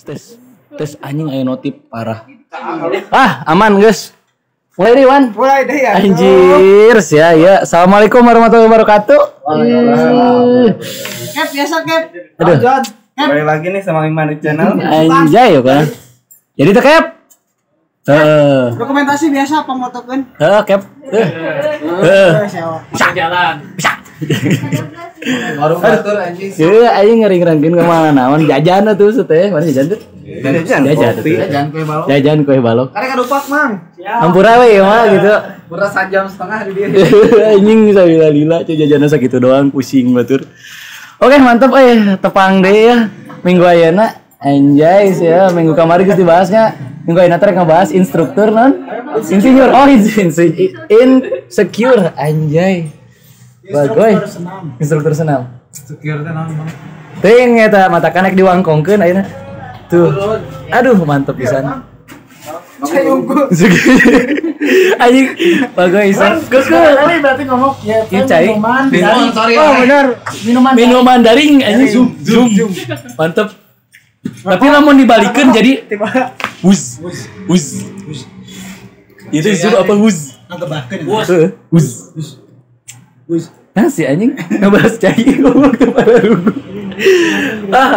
tes anjing aya notif parah. Aman guys. Mulai deh Wan. Mulai deh ya. Anjir sia ya. Assalamualaikum warahmatullahi wabarakatuh. Kep biasa Kep. Aduh. Kembali lagi nih sama Iman di channel. Anjay kan. Jadi tuh Kep. Dokumentasi biasa pemotokeun. Kep. Bisa jalan. Bisa. Baru batur anjing. Heeh, aing ngering-ngerengkeun ka mana naon jajan atuh teh. Mana jajan tuh? Jajan kue balok. Karek kadupak Mang. Hampura we mah gitu. Pura 1 jam setengah di dia. Anjing salila-lila jajanan sakitu doang pusing batur. Oke, mantap tepang deh ya. Minggu ayeuna anjay sih ya. Minggu kemarin geus dibahasnya. Minggu ayeuna teh ngebahas instruktur non. Insinyur. Oh, insecure anjay. Bagoy. Instruktur senam. Sekir teh naon Bang? Ting eta mata kanek diwangkongkeun ayeuna. Tuh. Aduh, mantep pisan. Saya nunggu. Anjing bagoy isan. Geus kali berarti ngomong ya minuman. Oh benar. Minuman daring anjing zoom. Mantep. Tapi lamun dibalikeun jadi wuz. Itu zoom apa wuz? Ngegebahkeun. Wuz. Nah si anjing ngebahas cai ngomong kepada rugu.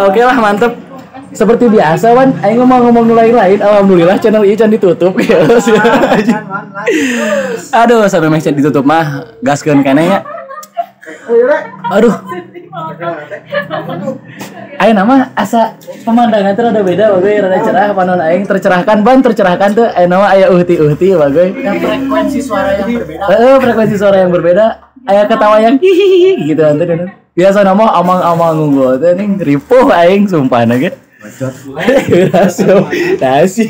Oke lah mantep. Seperti biasa Wan, aing ngomong lain-lain. Alhamdulillah channel ieu can ditutup ya. Aduh, sampai make ditutup mah gaskeun keneh nya. Aduh. Ayo nama asa pemandangan teh rada beda bagoy, rada cerah panon aing tercerahkan teu aya nama aya uhti bagoy. Frekuensi suara yang berbeda. Frekuensi suara yang berbeda. Aya ketawa yang hihihi gitu ante dan biasa nama amang-amang unggul teh ning ripuh aing sumpah ge. Bacot. Nasi.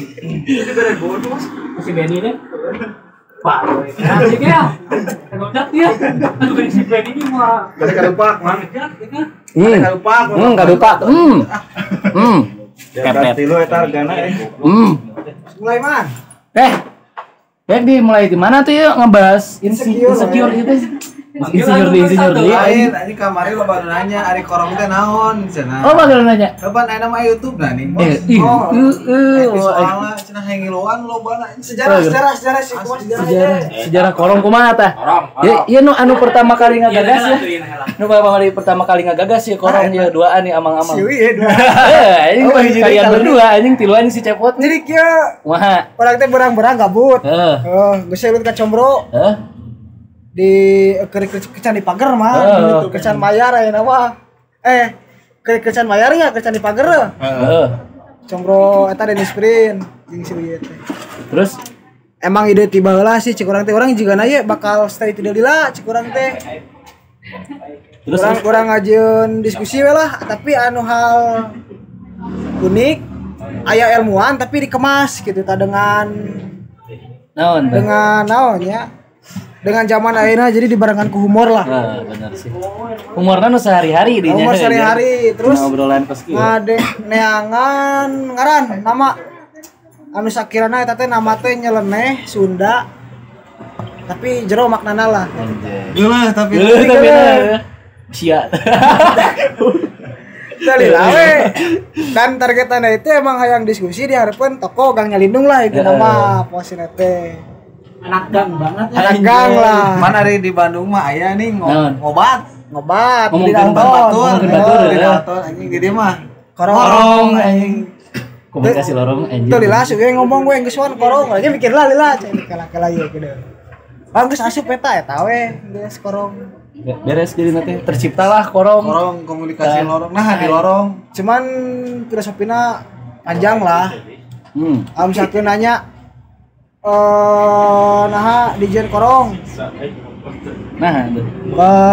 Si Benny deh. Pak, asik ya. Ngocak dia. Aduh si Benny ini mah. Kadupak, Mang. Kadupak. Kepet lu eta hargana Mulai Man. Baik dimulai di mana tuh yuk ngebahas insecure itu. Insinyur di. Lain anjing kamari lo baru nanya ari korong teh naon cenah. Oh, bakal nanya. Kapan aya nama YouTube nah nih, Bos. Soalnya cenah hengiloan lobana Sejarah sih sejarah korong kumaha tah? Ieu nu anu pertama kali ngagagas ya. Nu pertama kali ngagagas ya korong ya duaan nih amang-amang. Siwi ya dua. Anjing kalian berdua anjing tiluan si Cepot. Jadi kieu Kumaha? orang teh berang-berang gabut. Geus selut ka Combro. Di kecan di pagar mah gitu kecan mayar ayeuna mah kecan mayarnya kecan di pagar Combro eta Denis Sprint jeung si ieu teh terus emang ide tiba heula sih cik urang teh urang jiga na ye bakal stay ti deui lah cik urang teh terus urang ngajeun diskusi we lah tapi anu hal unik aya ilmuwan tapi dikemas gitu ta dengan naonnya dengan zaman ayeuna jadi dibarengan ku humor lah. Nah, benar sih. Humorna nu sehari-hari dinya. Humor sehari-hari terus ngobrolan pas kieu. Ngade neangan ngaran nama anu sakirana eta teh nama teh nyeleneh Sunda. Tapi jero maknana lah. Geulah tapi sia. Tadi lawe. Dan targetanna itu emang hayang diskusi diharapkeun toko Gang Nyalindung lah itu nama posina teh. Anak gang banget. Anak gang lah. Mana dari di Bandung mah aya nih ngobat di batur anjing di dia mah korong anjing komunikasi lorong anjing tuh lila suge ngomong gue geus wan korong aja mikir lah lila cai kala ieu kieu bang geus asup eta we geus korong beres jadi nanti terciptalah korong komunikasi lorong nah di lorong cuman filosofina panjang lah satu nanya dijen korong.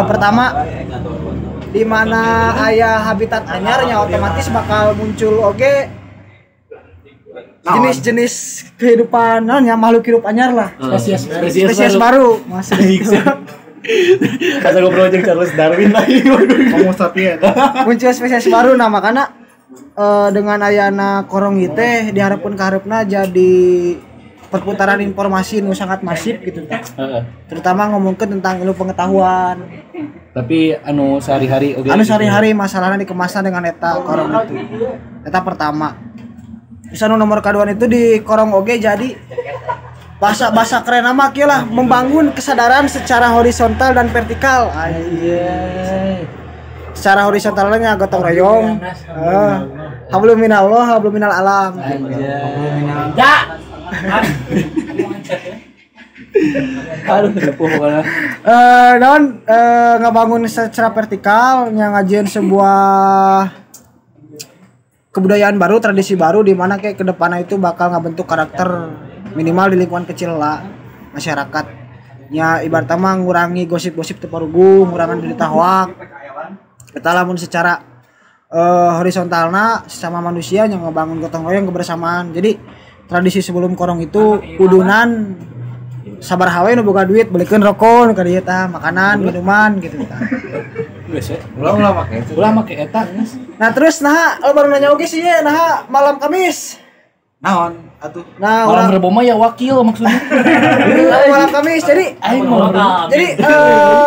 Pertama di mana aya habitat anyarnya otomatis bakal muncul oge jenis-jenis kehidupan makhluk hidup anyar lah. Spesies baru. Kata ngobrol jeung Charles Darwin lagi Homo sapiens. Muncul spesies baru makana dengan ayana korong ieu teh diharapkeun ka hareupna jadi perputaran informasi nu sangat masif gitu terutama ngomongkeun tentang ilmu pengetahuan tapi anu sehari-hari masalahnya dikemasna dengan eta korong itu eta pertama Misalnya nomor kaduan itu di korong oge jadi bahasa keren nama kieu lah membangun kesadaran secara horizontal dan vertikal. Anjay. Secara horizontalnya gotong royong. Hablum minallah, hablum minal alam. Anjay. Ya. Aduh, pokoknya. Ngebangun secara vertikal yang ngajin sebuah kebudayaan baru, tradisi baru di mana kayak kedepannya itu bakal ngebentuk karakter minimal di lingkungan kecil lah masyarakat. Ya ibaratnya mah ngurangi gosip-gosip teu parugu, ngurangan berita hoak. Eta lamun secara horizontalna sesama manusia yang ngebangun gotong royong kebersamaan. Jadi tradisi sebelum korong itu kudunan sabar hawe nu boga duit belikeun rokok nu ka dieu tah, makanan, minuman gitu tah. Geus ya. Ulah make itu. Ulah make eta geus. Nah terus baru nanya oge sih ya, malam Kamis. Naon atuh? Nah, Malam Rebo mah ya wakil maksudnya. malam Kamis. Jadi Aing mau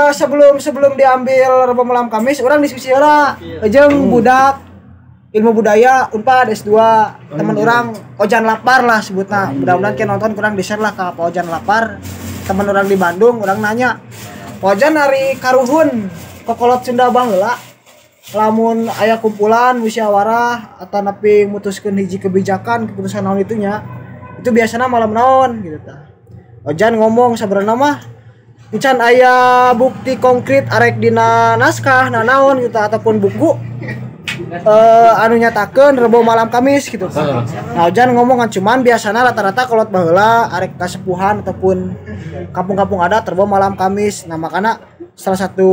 sebelum diambil Rebo malam Kamis, orang diskusi heula jeung budak ilmu budaya Unpad S2 teman orang Ojan Lapar lah sebutna. Mudah-mudahan kita nonton kurang di-share lah ka Pak Ojan Lapar. Teman orang di Bandung, orang nanya, "Pak Ojan hari karuhun kokolot Sunda baheula. Lamun aya kumpulan musyawarah atau nepi mutuskeun hiji kebijakan keputusan naon itunya, itu biasanya malam naon gitu tah." Ojan ngomong sabarana mah encan aya bukti konkret arek dina naskah naon gitu ataupun buku anu nyatakeun Rebo malam Kamis gitu. Nah, Ojan ngomong kan cuman biasanya rata-rata kolot baheula arek kasepuhan ataupun kampung-kampung adat Rebo malam Kamis. Nah, makanya salah satu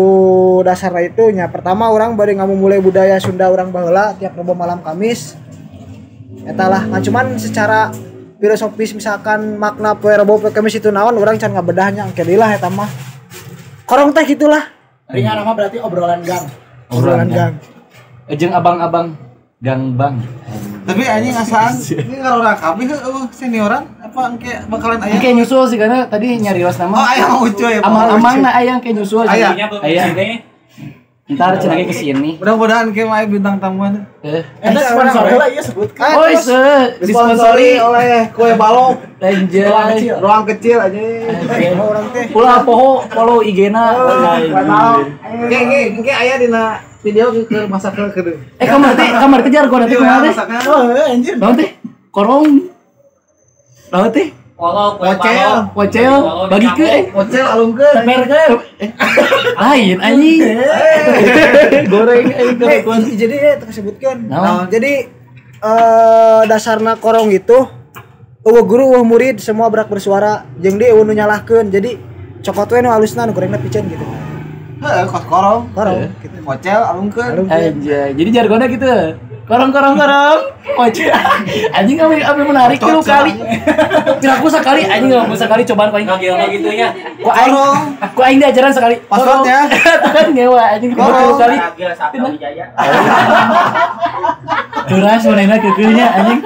dasarnya itu nya pertama orang bari ngamumulai budaya Sunda orang baheula tiap Rebo malam Kamis. Eta lah, kan cuman secara filosofis misalkan makna poe Rebo poe Kamis itu naon urang can ngabedahnya engke deui lah eta mah. Korong teh gitulah. Ringan nama berarti obrolan gang. Obrolan gang. Jeung abang-abang gangbang. Tapi anjing asaan ini ngarora kabeh senioran apa engke bakalan aya? Engke nyusul sih karena tadi nyari was nama. Oh, aya Ucu ya. Amang-amangna aya engke nyusul. Aya. Entar cenah ge kesini. Mudah-mudahan ke mah bintang tamuan. Eta sponsor heula ieu sebutkan. Oh, disponsori oleh Kue Balok. Anjay. Ruang kecil aja. Orang teh. Ulah poho follow IG-na. Engke aya dina video ke masak ke kedeu. Kamar teh jargon nanti kumaha teh? Oh, anjir. Naon teh? Korong. Naon teh? Pocel, bagi ke Ocel alungkeun. mereka lain anjing. Goreng aing Jadi tersebutkan. Naon? Jadi dasarna korong itu guru murid semua berak bersuara jeung dia nu nyalahkeun. Jadi cokot we nu halusna nu gorengna piceun gitu. Heeh, kos korong. Korong gitu. Ocel alungkeun. Anjay. Jadi jargonnya gitu. Korong. Pocel. Anjing kami menarik tuh kali. Piraku sekali anjing ngomong sekali cobaan kau Ngagel gitu ya. Ku aing diajaran sekali. Passwordnya. Kan ngewa anjing korong kali. Ngagel Sabta Wijaya. Keras manehna keukeunya anjing.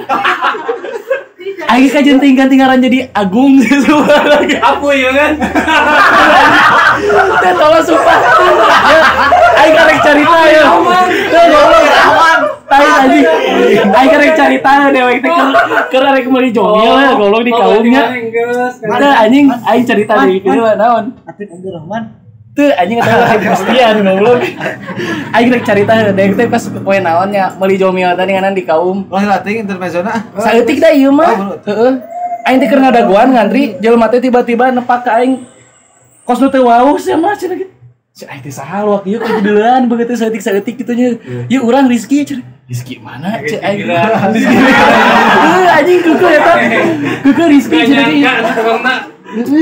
Aing ka jenting gantingaran jadi Agung gitu. Aku ya kan. Teh tolong sumpah. Aing karek carita ya. Aman. Tai anjing. Aing karek carita dewek teh keur arek meuli jongil ya golong di kaumnya. Teh anjing aing carita deui kieu naon? Atif Abdul Rahman. Teu anjing eta lagi Kristian goblok. Aing rek carita deui teh pas poe naonnya meuli jongil tadi nganan di kaum. Lah latih intermezona. Saeutik da ieu mah. Heeh. Aing teh keur ngadaguan ngantri jelema teh tiba-tiba nepak ka aing kos nu teu waus ya mah cenah gitu. Aing teh saha luak ieu ka judeulan begitu saeutik kitu nya. Ieu urang Rizky cenah. Rizky mana cek aing? Rizky. Anjing kuku eta. Kuku Rizky cenah ieu.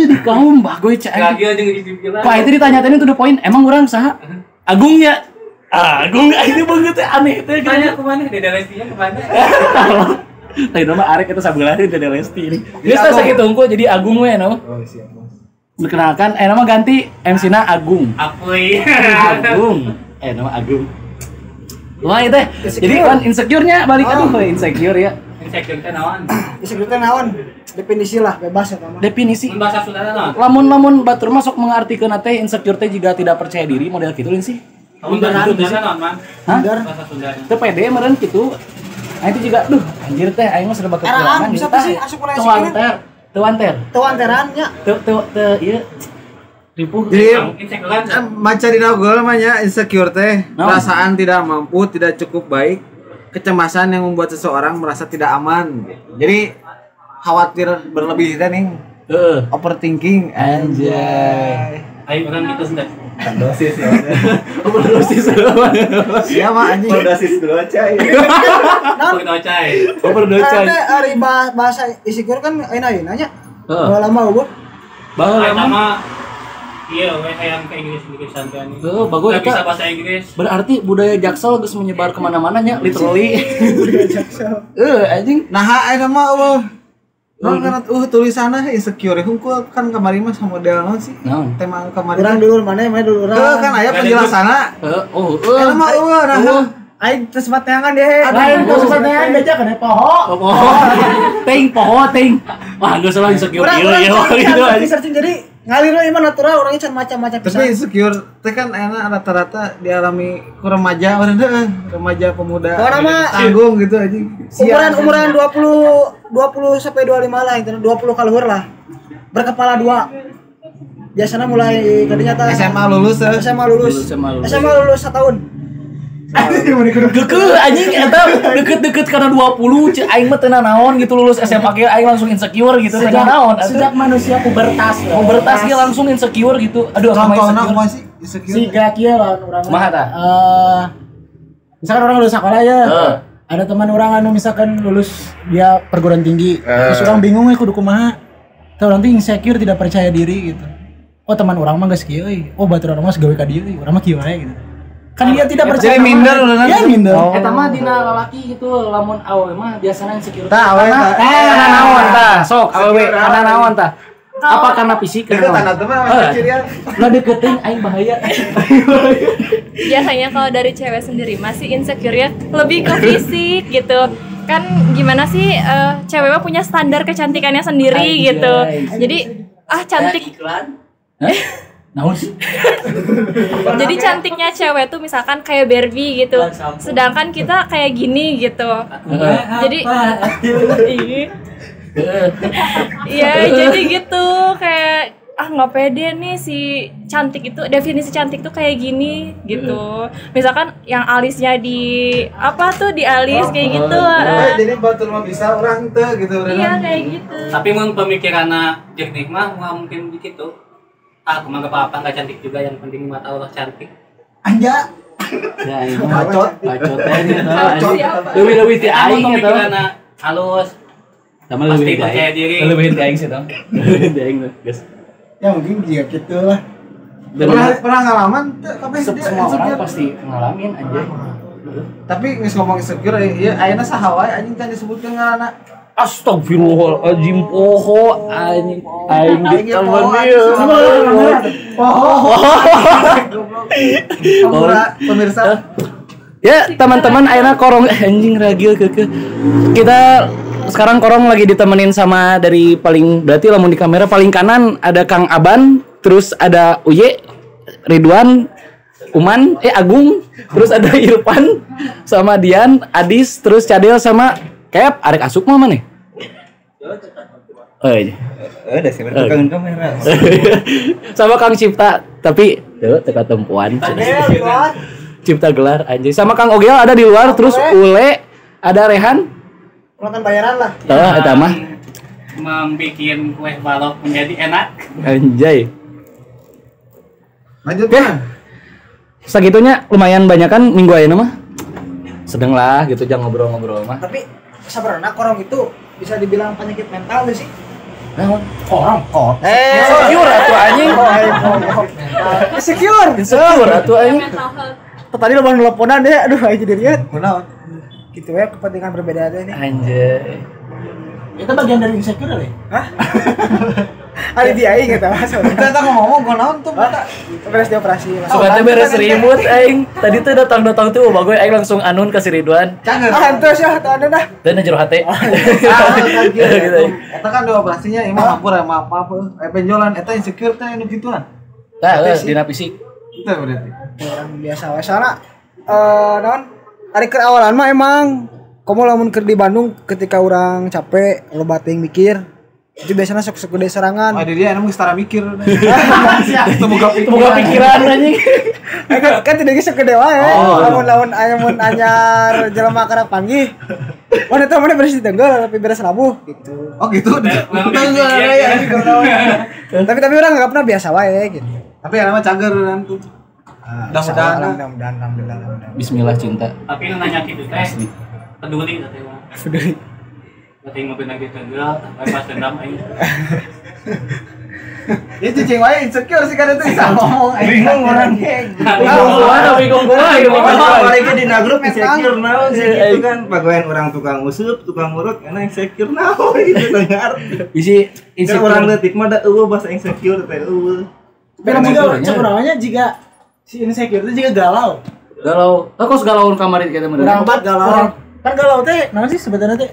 Di kaum bagoy cek aing. Ngagel jeung dipikiran. Pak itu ditanya-tanya to the point, emang urang saha? Agungnya. Agung itu begitu aneh teh. Tanya kemana? Dede Lestinya kemana? Tadi nama Arek itu sabelah Dede Lesti ini. Geus teh sakitu unggul jadi Agung we nama. Oh, siap, Bos. Perkenalkan, nama ganti MC-na Agung. Apuy. Agung. Nama Agung. Wah itu jadi kan insecure-nya balik aduh insecure ya. Insecure teh naon? Disebutkan naon? Definisi lah bebas ya mah. Definisi. Mun bahasa Sunda naon? Lamun batur masuk mengartikeun teh insecure teh juga tidak percaya diri model kitu lain sih. Mun bahasa Sunda naon, Man? Hah? Bener. Bahasa Sunda. Teu pede meureun kitu. Nah itu juga anjir teh aing mah serba kekurangan bisa tah. sih asup mulai insecure. Tuanteran nya. Ieu ripuh. Jadi maca dina Google mah nya insecure teh perasaan tidak mampu, tidak cukup baik, kecemasan yang membuat seseorang merasa tidak aman. Jadi khawatir berlebih teh nih. Overthinking Anjay. Ayo orang gitu sudah. dosis ya. Overdosis. Iya mah anjing. Dosis dulu aja ya. Kita cai. Overdosis. Karena ari bahasa insecure kan ayeuna nya. Lama eueuh. Baheula Pertama iya, yang kayak Inggris santuan itu. Bagus Nggak bisa eta. bahasa Inggris. Berarti budaya Jaksel geus menyebar kemana mana nya literally. Anjing. Nah, ayeuna mah karena tulisannya insecure hungkul kan kemarin mah sama model naon sih? Naon? Tema kemarin. Urang dulu mana dulu urang. Kan aya penjelasanna. Ayeuna mah Aing teu sempat neangan deh. Lain tuh sebenarnya beja kan poho. Poho. Wah, geus salah insecure ieu ya gitu anjing. Searching jadi ngalir we mah natural orangnya can macam-macam pisan. Tapi insecure teh kan enak rata-rata dialami ku remaja orang remaja pemuda. Orang mah tanggung gitu anjing. Umuran 20 sampai 25 lah itu 20 kaluhur lah. Berkepala dua. Biasanya mulai gadinya tah SMA lulus. SMA lulus setahun. Deket anjing eta deket karena 20 aing mah teu naon gitu lulus SMA ge aing langsung insecure gitu teu naon. Sejak manusia pubertas ge langsung insecure gitu. Aduh Contohna kumaha sih insecure? Siga kieu lawan urang. Kumaha tah? Misalkan orang lulus sekolah ya. Ada teman orang anu misalkan lulus dia perguruan tinggi. Terus orang bingung kudu kumaha. Teu nanti insecure tidak percaya diri gitu. Oh teman orang mah geus kieu euy. Oh batur orang mah gawe ka dieu euy. Urang mah kieu wae gitu. Kan dia tidak percaya. Jadi minder udah Iya minder. Eta mah dina lalaki gitu lamun awewe mah biasana insecure. Tah awewe tah. Kana naon tah? Sok awewe kana naon tah? Apa karena fisik? Deket tanda teman sama kecilian. Lah deketin aing bahaya. Biasanya kalau dari cewek sendiri masih insecure ya lebih ke fisik gitu. Kan gimana sih cewek mah punya standar kecantikannya sendiri gitu. Jadi cantik. Naon sih? Jadi cantiknya cewek tuh misalkan kayak Barbie gitu. Sedangkan kita kayak gini gitu. Jadi iya jadi gitu kayak nggak pede nih si cantik itu, definisi cantik tuh kayak gini gitu. Misalkan yang alisnya di di alis kayak gitu. Jadi batur mah bisa orang teh gitu. Iya kayak gitu. Tapi mun pemikiranna jernih mah nggak mungkin begitu. Aku mah apa nggak cantik juga, yang penting mata Allah cantik. Anja. Ya ini Bacot lebih ti aing Aing eta. pemikiranna halus. Pasti percaya diri. Lebih ti aing sih dong. Ti aing guys. Ya mungkin juga gitu lah. Pernah ngalaman kabeh Semua orang pasti ngalamin anjir. Tapi geus ngomong insecure ieu ayeuna saha wae anjing teh disebutkeun ngaranna. Astagfirullahaladzim, poho anjing aing ditemenin. Pemirsa. Ya, teman-teman ayeuna korong anjing ragil keke. Kita sekarang korong lagi ditemenin sama dari berarti lamun di kamera paling kanan ada Kang Aban, terus ada Uye, Ridwan, Uman, Agung, terus ada Irfan sama Dian, Adis, terus Cadel sama Kep, arek asup mah mana? Oh iya. Udah sih berkangen kamera. Sama Kang Cipta, tapi teka tempuan. Cipta gelar anjing. Sama Kang Ogel ada di luar, terus Ule, ada Rehan. Penonton bayaran lah. Eta mah Membikin kue balok menjadi enak. anjay. Lanjut Oke. kan. Segitunya lumayan banyak kan minggu ayeuna mah. Sedang lah gitu jangan ngobrol-ngobrol mah. Tapi sebenarnya korong itu bisa dibilang penyakit mental gak sih? Korong. Insecure atuh anjing. Insecure atuh anjing. Tadi lo mau teleponan deh, aduh aja dilihat. Kunaon? Gitu ya kepentingan berbeda aja nih. Anjay. Itu bagian dari insecure deh. Ada dia aing eta mas. Kita ngomong kunaon tuh mata. Beres dioperasi. Soalnya beres ribut aing. Tadi tuh datang tuh bagus aing langsung anun ke si Ridwan. Canggih. Terus ya, ada dah. Dan jero hate. Gitu. Eta kan dioperasinya ieu mah hampura maaf. Penjualan eta insecure teh anu gituan. Tah, dina fisik. Itu berarti. Orang biasa wae soalnya naon ari keur awalan mah emang Komo lamun keur di Bandung ketika orang capek loba teuing mikir itu biasanya sok gede serangan. Oh, dia emang setara mikir. Itu buka pikiran anjing. Kan tidak geus gede wae. Lamun anyar jelema karek panggih. Oh, eta mah beres ditenggel tapi beres rabuh gitu. Oh gitu. Tapi orang enggak pernah biasa wae gitu. Tapi nama cager nanti. Mudah-mudahan. Bismillah cinta. Tapi nu nanya kitu teh peduli teh mah. Peduli. Teh mah bener gitu enggak, pas dendam aing. Itu cing wae insecure sih kan itu bisa ngomong. Bingung orang. Bingung gua. Mereka di grup insecure naon sih gitu kan. Pagawean orang tukang usup, tukang murut karena insecure naon gitu dengar. Isi Insecure orang leutik mah da eueuh bahasa insecure teh eueuh. Tapi juga cekurangnya jika si insecure itu juga galau. Kok galau kamari kita meureun. Orang empat galau. Kan galau teh naon sih sebenarnya teh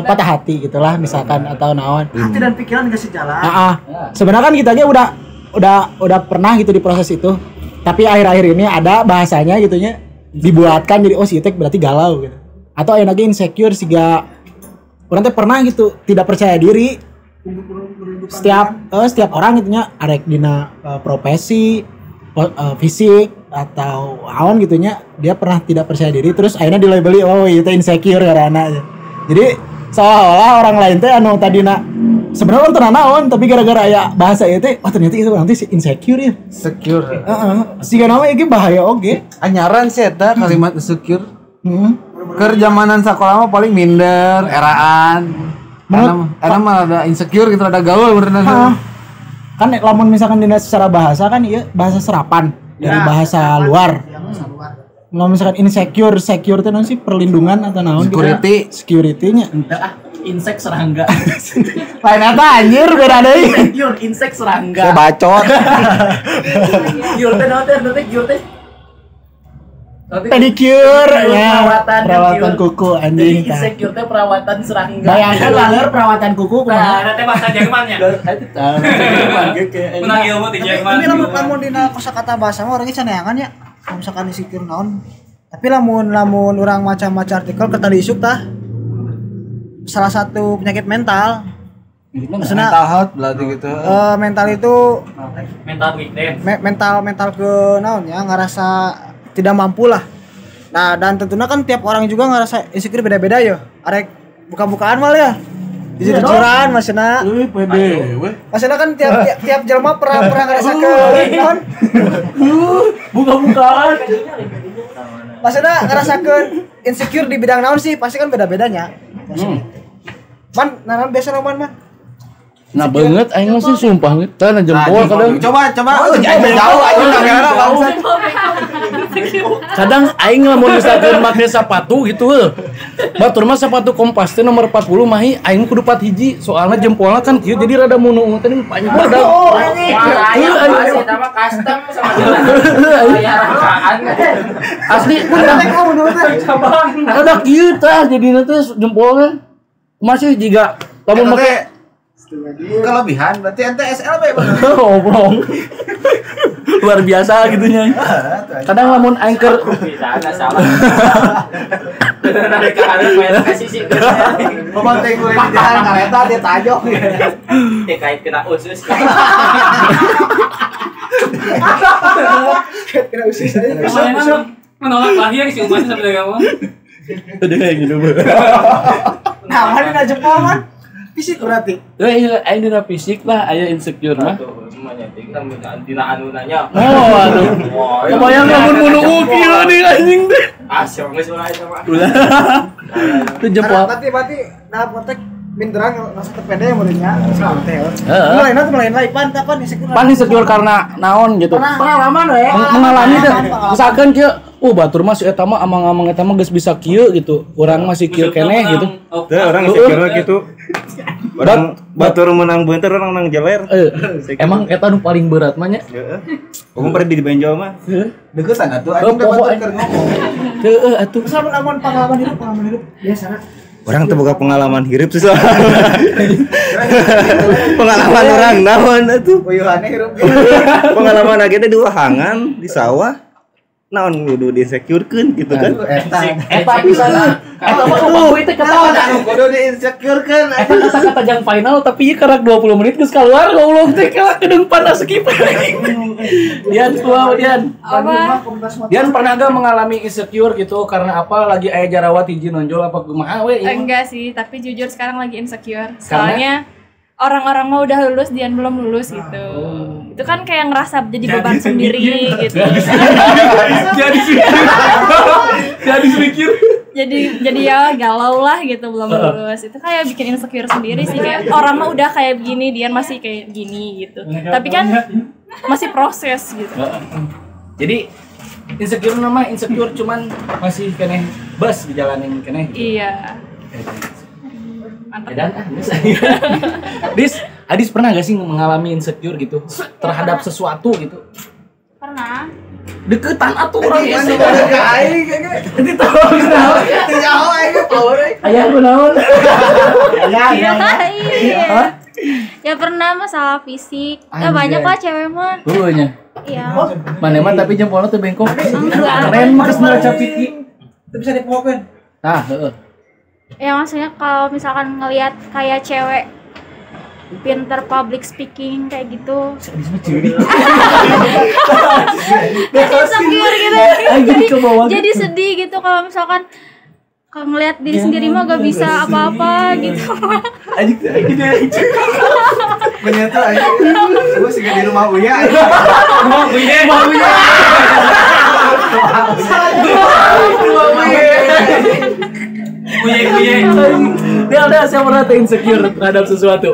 patah hati gitulah misalkan atau naon. Hati dan pikiran gak sejalan. Sebenarnya kan kita aja udah pernah gitu di proses itu. Tapi akhir-akhir ini ada bahasanya gitunya dibuatkan jadi si Itek berarti galau gitu. Atau yang lagi insecure siga orang teh pernah gitu tidak percaya diri. Setiap orang gitunya arek dina profesi fisik atau awan gitunya dia pernah tidak percaya diri terus akhirnya dilabeli itu insecure karena jadi seolah-olah orang lain teh anu tadina sebenarnya orang naon tapi gara-gara ya bahasa itu ternyata itu nanti si insecure ya Secure. siga nama iki bahaya oge Anyaran sih eta kalimat insecure. Keur zamanan sakola mah paling minder, eraan. Karena mah ada insecure gitu, ada gaul beneran. Kan lamun misalkan dina secara bahasa kan iya bahasa serapan dari bahasa luar. Kalau misalkan insecure itu naon sih perlindungan atau naon security-nya. Insek serangga. Lain apa anjir beda deui. Insek serangga. Saya bacot. Cure teh. Pedicure ya perawatan cure. kuku anjing tah. Insecure teh perawatan serangga. Bayangkan laler perawatan kuku kumaha. Nah, teh bahasa Jerman nya. Menang ilmu di Jerman. Tapi lamun dina kosakata bahasa mah orangnya caneangan ya. Kalau misalkan insecure naon. Tapi lamun urang maca-maca artikel ke tadi isuk tah. Salah satu penyakit mental. Maksudnya Mental health berarti gitu. mental itu Mental weakness. mental ke naon ya ngerasa tidak mampu lah. Nah, dan tentunya kan tiap orang juga ngerasa insecure beda-beda ya. Arek buka-bukaan mal ya. Jujur-jujuran maksudna. pede. Maksudnya kan tiap jelema pernah ngerasa ke naon? Buka-bukaan. Maksudnya ngerasa ke insecure di bidang naon sih? Pasti kan beda-bedanya. Man, naon biasa man? Nah banget aing mah sih sumpah kita jempol kadang. Coba. Jauh aja kamera bangsa. Kadang aing lamun misalkan make sepatu gitu batur mah sepatu Kompas teh nomor 40 mahi aing kudu 4 hiji soalnya jempolna kan kieu jadi rada munu teh panjang badan. Sama custom sama bayar Asli ada kieu tah jadina teh jempolna masih jiga lamun make Kelebihan berarti ente SLB bener. obrong. Luar biasa gitunya. Kadang lamun anchor bisa ada salah. Dari kanan main ke sisi. Ngomong teh kulit di jalan kareta dia tajok. Kait kena usus. Kena usus aja. Menolak lahir si umat sampai kamu. udah kayak gitu. Nah, mana dina jempol man? Fisik berarti. Aing dina fisik lah aya insecure mah. Semuanya tinggal dina anu nanya. Oh aduh. Kebayang lamun munu kieu nih anjing teh. Asyik geus ulah eta mah. Itu jempol. Berarti nah potek minderang rasa terpede yang mulanya. Heeh. Lain pantah pan insecure. Pan insecure karena naon gitu. Pengalaman we. Mengalami teh. Misalkan kieu batur mah si eta mah amang-amang eta mah geus bisa kieu gitu. Urang masih kieu keneh gitu. Teh orang insecure gitu. Orang batur menang beunter orang menang jeler. Emang eta nu paling berat mah nya. Heeh. Umum pernah di benjol mah. Deukesan atuh anjing da batur keur ngomong. Heeh atuh. Sama lamun pengalaman hidup biasa. Orang teu boga pengalaman hirup sih. Pengalaman orang naon atuh. Uyuhane hirup. Pengalaman aja teh dua hangan di sawah. naon kudu di-insecurekeun gitu kan. Eta pisan. Eta mah kumaha teh ketawa kudu di-insecurekeun. Eta kata-kata jang final tapi ieu karak 20 menit geus keluar goblok teh kalah kedeung panas skip. Dian tua Dian. Apa? Dian pernah gak mengalami insecure gitu karena apa lagi aya jarawat hiji nonjol apa kumaha we? Enggak sih, tapi jujur sekarang lagi insecure. Soalnya orang-orang mau udah lulus, Dian belum lulus gitu. Itu kan kayak ngerasa jadi beban sendiri gitu. Jadi mikir. Jadi ya galau lah gitu belum lulus. Itu kayak bikin insecure sendiri sih, kayak orang mah udah kayak begini, Dian masih kayak gini gitu. Tapi kan masih proses gitu. Jadi insecure nama insecure cuman masih keneh bus dijalanin keneh. Iya. Dan Adis pernah gak sih mengalami insecure gitu terhadap sesuatu gitu? Pernah. Deketan atuh orang ya sih. Itu tahu kenapa? Jauh aja power. Aya kunaon? Iya. Ya pernah masalah fisik. Ya banyak lah cewek mah. Nya. Iya. Mana mah tapi jempolna teu bengkok. Enggak. Keren mah geus neraca piti. Itu bisa dipohokeun. Nah, heeh. Ya maksudnya kalau misalkan ngelihat kayak cewek pinter public speaking kayak gitu insecure gitu jadi sedih gitu kalau misalkan kalau ngelihat diri sendiri mah gak bisa apa-apa gitu Menyatu aja gue sih di rumah Uya Dia siapa pernah insecure terhadap sesuatu?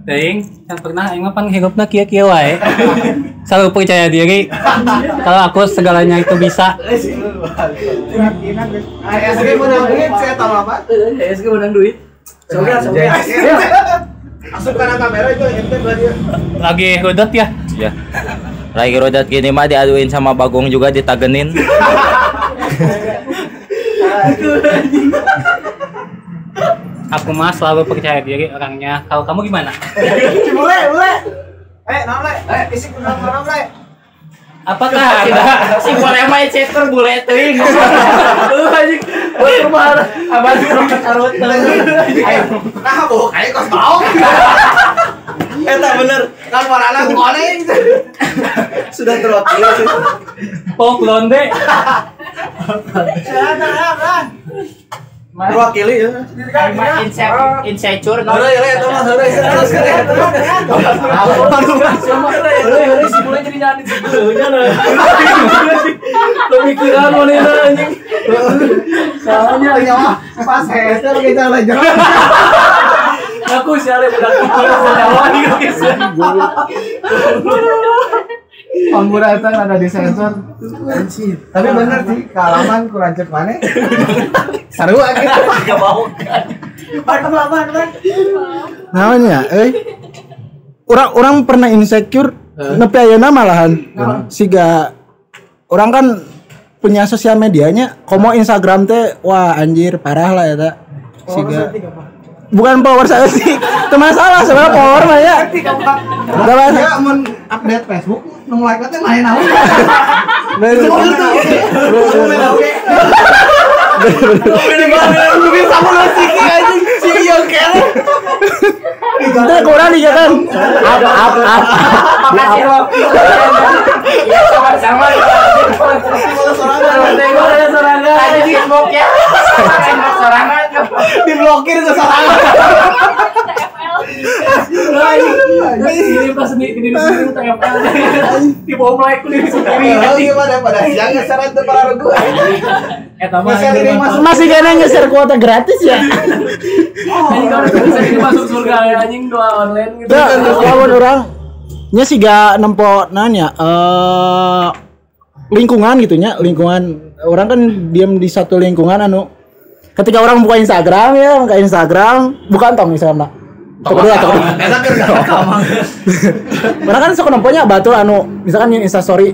Ting, yang pernah aing mah pan hidupna kieu-kieu wae. Selalu percaya diri. Kalau aku segalanya itu bisa. SG menang duit, saya tahu apa? SG menang duit. Soalnya Masukkan kamera itu ente dia. Lagi rodot ya? Ya. Lagi rodat gini mah diaduin sama Bagong juga ditagenin. Aku mah selalu percaya diri orangnya. Kalau kamu gimana? Boleh. Naon le? Isi naon le? Apakah ada si boleh mah ceker bule teuing. Anjing. Motor mah abang karut. Nah, boh kayak kos bau. Eta bener. Kan warna goreng. Sudah terwakili sih. Pok londe. Terwakili ya. Insecure. Heureuy eta mah heureuy terus ke. Heureuy si bule jadi nyari si bulenya. Pemikiran manehna anjing. Salahnya Nyawa pas hester kita lagi. aku sih ale budak itu senyawa guys. Pambura itu ada di sensor. Tapi bener sih, kealaman kurang cek mana. Seru aja. Enggak mau. Namanya, orang pernah insecure, nepi ayeuna malahan. Siga orang kan punya sosial medianya, komo Instagram teh, wah anjir parah lah eta. Siga bukan power saya sih, itu masalah sebenarnya power mah ya. Dia mau update Facebook, nung like nanti main apa? Itu kurang nih kan? Makasih lo. Ya sama-sama. Sorangan. Di blok ya. Sorangan. Diblokir ke sorangan. Ini pas sendiri TFL. Di bawah like ku diri sendiri. Gimana pada siang ngesaran teu para regu. Eta mah Masih kena ngeser kuota gratis ya? anjing kalau bisa ini masuk surga anjing doa online gitu. Lawan orang nya sih gak nempo nanya lingkungan gitunya, lingkungan orang kan diam di satu lingkungan anu ketika orang buka Instagram bukan tong misalnya Enak kan orang kan suka nemponya batu anu misalkan yang Instastory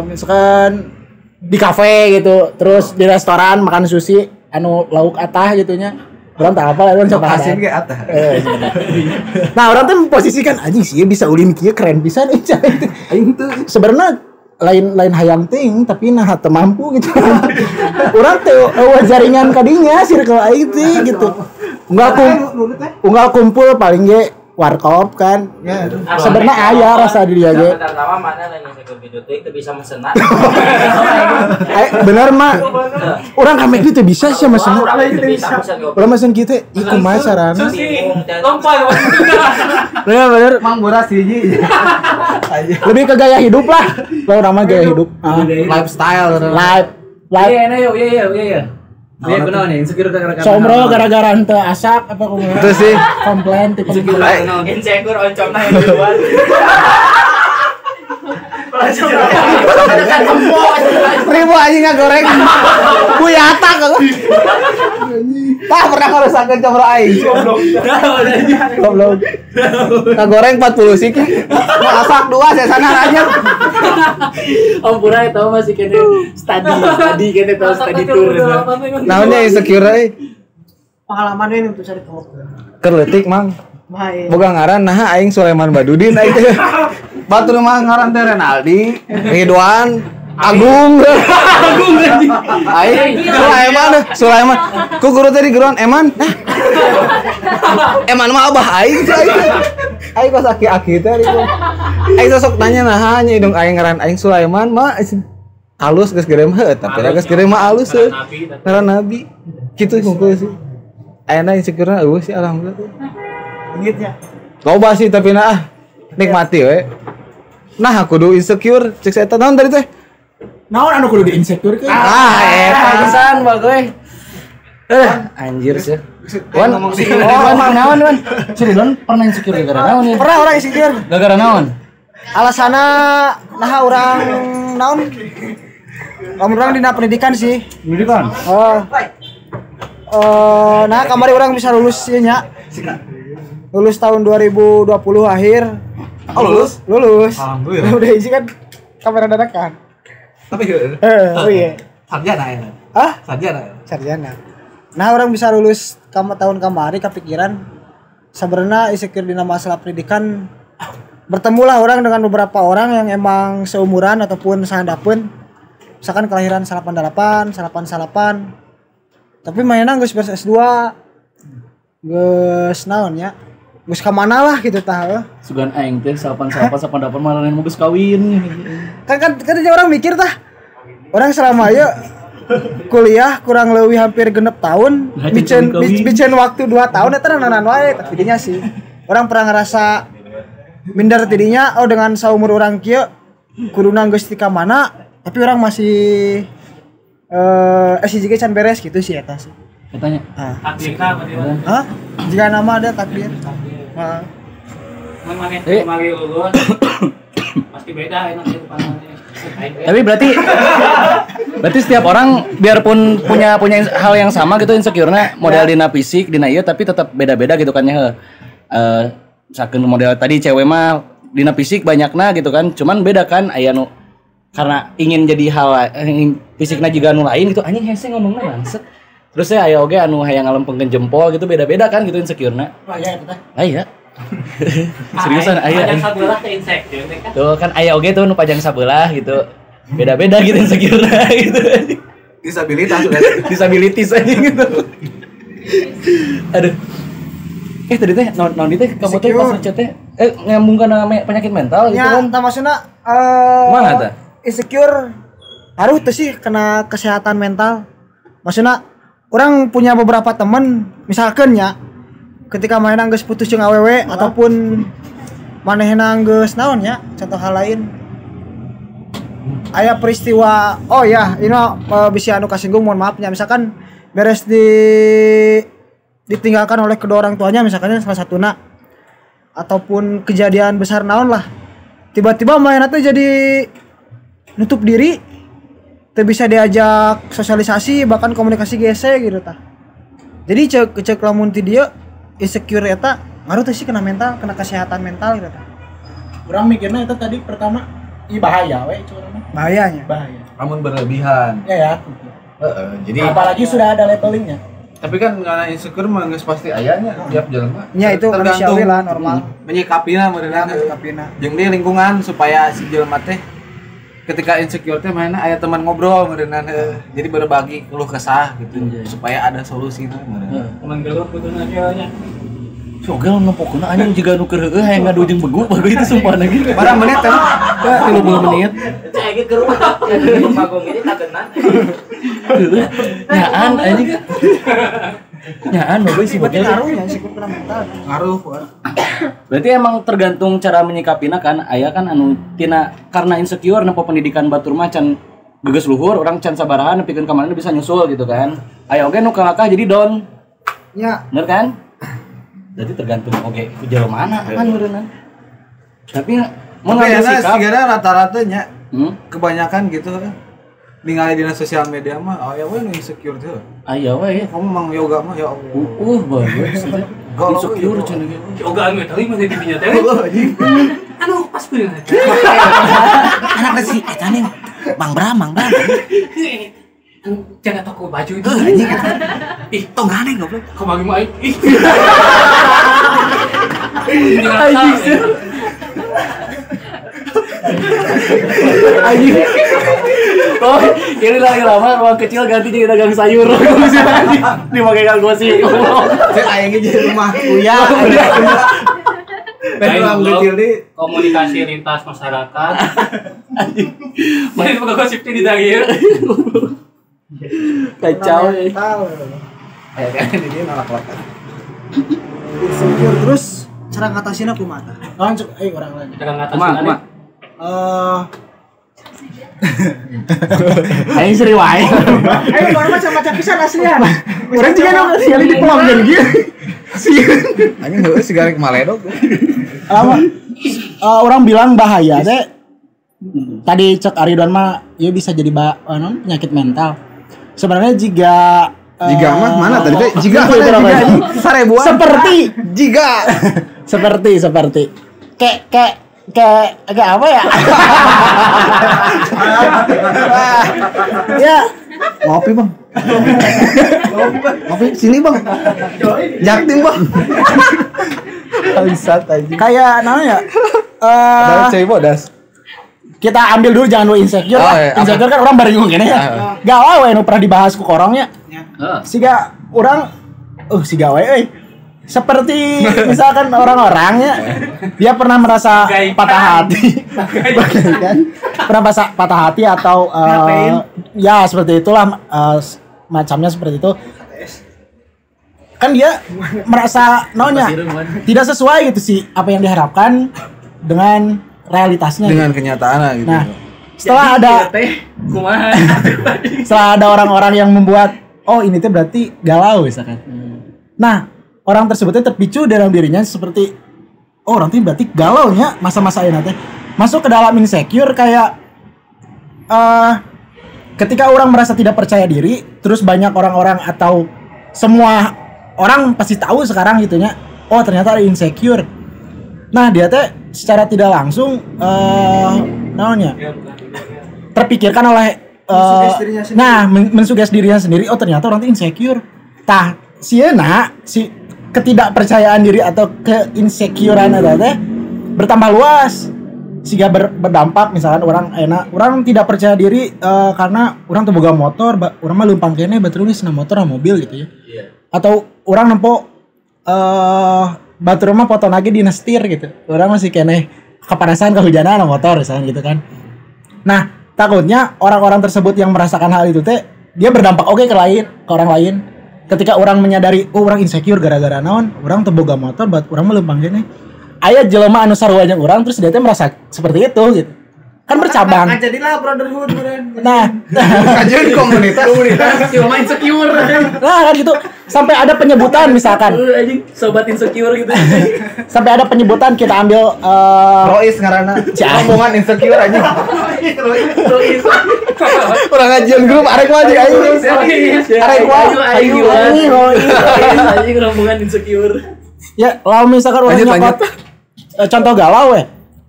misalkan di kafe gitu, terus di restoran makan sushi anu lauk atah gitunya. Orang tak apa lah, orang coba asin ge atah. Nah, orang tuh memposisikan anjing sih bisa ulin kieu keren pisan aing tuh. Sebenarnya lain hayang ting tapi nah teu mampu gitu. Urang teh jaringan kadinya circle aing teh gitu. Unggal kumpul paling ge warkop kan. Ya, sebenarnya aya rasa di dia ge. Pertama mana lain yang video teh bisa mesenat. Bener mah. Urang ka make teh bisa sih mesen. Urang mesen kitu ieu kumaha carana? Lompat. Bener. Mang boras hiji. Lebih ke gaya hidup lah. Lo nama gaya hidup. Lifestyle. Iya. Dia benar nih, insecure gara-gara. Somro gara-gara henteu asak apa kumaha? Itu sih. Komplain tipe Insecure oncomna yang duluan. Ribu anjing ngagoreng. Buyata kok. Tah pernah ngarusakeun combro aing. Goblok. Ngagoreng 40 sik. Masak 2 sesana aja. Om Pura tahu masih kene study kene tahu study tour. Naonnya insecure euy? Pengalaman we untuk cari tahu. Keur leutik mang. Boga ngaran nah aing Sulaiman Badudin aing teh. Batur mah ngaran teh Renaldi, Ridwan, Agung. Aing Sulaiman. Ku guru teh di guruan Eman. Eman mah abah aing. Aing kos aki-aki teh itu. Aing sosok tanya nah nya dong aing ngaran aing Sulaiman mah halus geus gede mah tapi geus gede mah halus euy. Ngaran Nabi. Kitu hungkul sih. Ayeuna insecure eueuh sih alhamdulillah. Begitu ya. Loba sih tapi nah nikmati we. Nah aku kudu insecure cek saya naon tadi teh. Naon anu kudu di insecure ke? Eta pisan bagoy. Anjir sih. Wan naon. Cirilon pernah insecure gara-gara naon ya? Pernah orang insecure. Gara-gara naon? Alasana nah orang naon? Lamun urang dina pendidikan sih. Pendidikan. Nah kamari orang bisa lulus ieu nya. Lulus tahun 2020 akhir. Lulus? Alhamdulillah. Udah isi kan kamera dadakan. Tapi Oh iya. sarjana ya. Sarjana. Nah, orang bisa lulus tahun kemarin kepikiran sebenarnya insecure dina masalah pendidikan. Bertemulah orang dengan beberapa orang yang emang seumuran ataupun sahandapeun. Misalkan kelahiran 88, 98. Tapi mainan geus beres S2. Geus naon ya? Geus ka mana lah gitu tah. Sugan aing teh 88 malah mau geus kawin. Kan orang mikir tah. Orang selama ieu kuliah kurang lebih hampir genep tahun, bikin waktu 2 tahun eta nanan wae tidinya sih. Orang pernah ngerasa minder tidinya dengan saumur orang kieu kuduna geus ti ka mana, tapi orang masih SIJG can beres gitu sih eta sih. Katanya. Takdirna berarti. Hah? Jika nama ada takdir. Heeh. Mana kemarin lulus. Pasti beda enak itu pandangannya. Tapi berarti setiap orang biarpun punya hal yang sama gitu insecure-nya model dina fisik dina ieu tapi tetap beda-beda gitu kan ya. Misalkan model tadi cewek mah dina fisik banyakna gitu kan. Cuman beda kan aya nu karena ingin jadi hal fisikna juga anu lain gitu anjing hese ngomongna langsung. Terus ya aya oge anu hayang ngalempengkeun jempol gitu beda-beda kan gitu insecure-na. Oh iya eta teh. Aya. Seriusan aya. Pajang sabelah teh insecure teh kan. Tuh kan aya oge tuh nu pajang sabelah gitu. Beda-beda gitu insecure-na gitu. Disabilitas aja gitu. Aduh. Tadi teh naon teh kamu teh pas chat teh nyambung kana penyakit mental gitu kan. Ya, tah maksudna mana tah? Insecure harus tuh sih kena kesehatan mental. Maksudnya orang punya beberapa teman misalkan ya ketika mainan geus putus jeung awewe ataupun manehna geus naon ya contoh hal lain aya peristiwa ini bisa anu kasinggung mohon maafnya misalkan beres ditinggalkan oleh kedua orang tuanya misalkan salah satuna ataupun kejadian besar naon lah tiba-tiba mainan tuh jadi nutup diri teu bisa diajak sosialisasi bahkan komunikasi GC gitu tah. Jadi cek lamun ti dieu insecure eta ngaruh teh sih kena mental, kena kesehatan mental gitu tah. Urang mikirna eta tadi pertama bahaya we curang. Bahayanya. Bahaya. Namun berlebihan. Ya. Jadi apalagi sudah ada levelingnya. Tapi kan karena insecure mah geus pasti ayanya tiap jelema. Nya itu manusiawi lah normal. Menyikapina meureunna. Menyikapina. Jeung di lingkungan supaya si jelema teh ketika insecure teh mana aya teman ngobrol meureunna jadi berbagi keluh kesah gitu supaya ada solusi teh teman gelut gitu aja. Sogal nempokeuna anjing jiga nu keur heueuh hayang ngadu jeung begu bagus itu sumpah lagi. Barang menit teh. 30 menit. Cek ge keur rumah. Bagong ini tagenan. Nyaan anjing. Nyaan bagus sih berarti bakal. ngaruhnya sih kurang mental. Ngaruh. Berarti emang tergantung cara menyikapina kan. Aya kan anu tina karena insecure nempo pendidikan batur mah can geus luhur urang can sabaraha nepikeun ka manehna bisa nyusul gitu kan. Aya oge nu kalakah jadi down. Ya. Bener kan? Berarti tergantung oge ku jelema mana kan meureunna. Tapi mengambil sikap sigana rata-rata nya kebanyakan gitu ningali dina sosial media mah aya we nu insecure teh. Aya we. Kamu mang yoga mah ya Allah. Bagus. Insecure cenah ge. Yoga anu teh mah di dinya teh. Anu pas peureun. Anak si eta nih Bang Bram. Jangan toko baju itu. Anjing eta. Ih, tong aneh goblok. Kau bagi mau ih. Anjing. Oh, ini lagi lama ruang kecil ganti jadi dagang sayur. Dipakai kang gosip. Aing jadi rumah kuya. Ruang kecil di komunikasi lintas masyarakat. Anjing. Jadi bukan gosipnya di daging. Kacau. Kan dia nolak lakan. Insecure terus cara ngatasinnya kumaha? Langsung orang lain. Kita ngatasin ada. Aing seri wae. Ayo baru macam-macam pisan aslian. Orang juga nang sekali di pelanggan gitu. Anjing heueuh sigara maledog. Orang bilang bahaya teh. Tadi cek Aridwan mah ya bisa jadi penyakit mental. Sebenarnya jika mah mana tadi teh? Jiga sarebuan. Seperti. Kayak apa ya? Ya, Ngopi bang. Ngopi sini bang. Jaktim bang. Alisat aja. kayak namanya Ada cewek bodas. kita ambil dulu jangan lu insecure Oh, lah. iya, Insecure kan orang baru gini ya. Gawe nu pernah dibahas ku korongnya. Siga orang siga we seperti misalkan orang-orangnya dia pernah merasa patah hati. Kan? Pernah merasa patah hati atau ya seperti itulah macamnya seperti itu. Kan dia merasa tidak sesuai gitu sih apa yang diharapkan dengan realitasnya Dengan gitu. kenyataan gitu. Nah, setelah ada orang-orang yang membuat ini tuh berarti galau misalkan. Nah, orang tersebutnya terpicu dalam dirinya seperti orang ini berarti galau nya masa-masa ini teh. Masuk ke dalam insecure kayak ketika orang merasa tidak percaya diri, terus banyak orang-orang atau semua orang pasti tahu sekarang gitunya. Oh, ternyata ada insecure. Nah, dia teh secara tidak langsung terpikirkan oleh mensugesti dirinya sendiri. Oh, ternyata orang itu insecure. Tah, si ketidakpercayaan diri atau keinsecurean ada teh bertambah luas. Sehingga berdampak misalkan orang tidak percaya diri karena orang tuh boga motor, orang mah leumpang kene batur geus motor sama mobil gitu ya. Atau orang nempo batur mah foto lagi di setir gitu. Orang masih kene kepanasan kehujanan sama motor misalkan gitu kan. Nah, takutnya orang-orang tersebut yang merasakan hal itu teh dia berdampak ke orang lain. Ketika orang menyadari orang insecure gara-gara naon, orang teu boga motor, orang mah leumpang kene. Aya jelema anu sarua jeung urang terus dia teh merasa seperti itu gitu. Kan bercabang. Kan jadilah brotherhood meureun. Nah, Kajian komunitas Cuma insecure. nah kan gitu. Sampai ada penyebutan misalkan. Anjing sobat insecure gitu. Sampai ada penyebutan kita ambil Rois ngaranna. Rombongan insecure anjing. Urang ngajian grup arek mah anjing aing. Arek mah anjing rombongan insecure. ya lalu misalkan orang nyokot contoh galau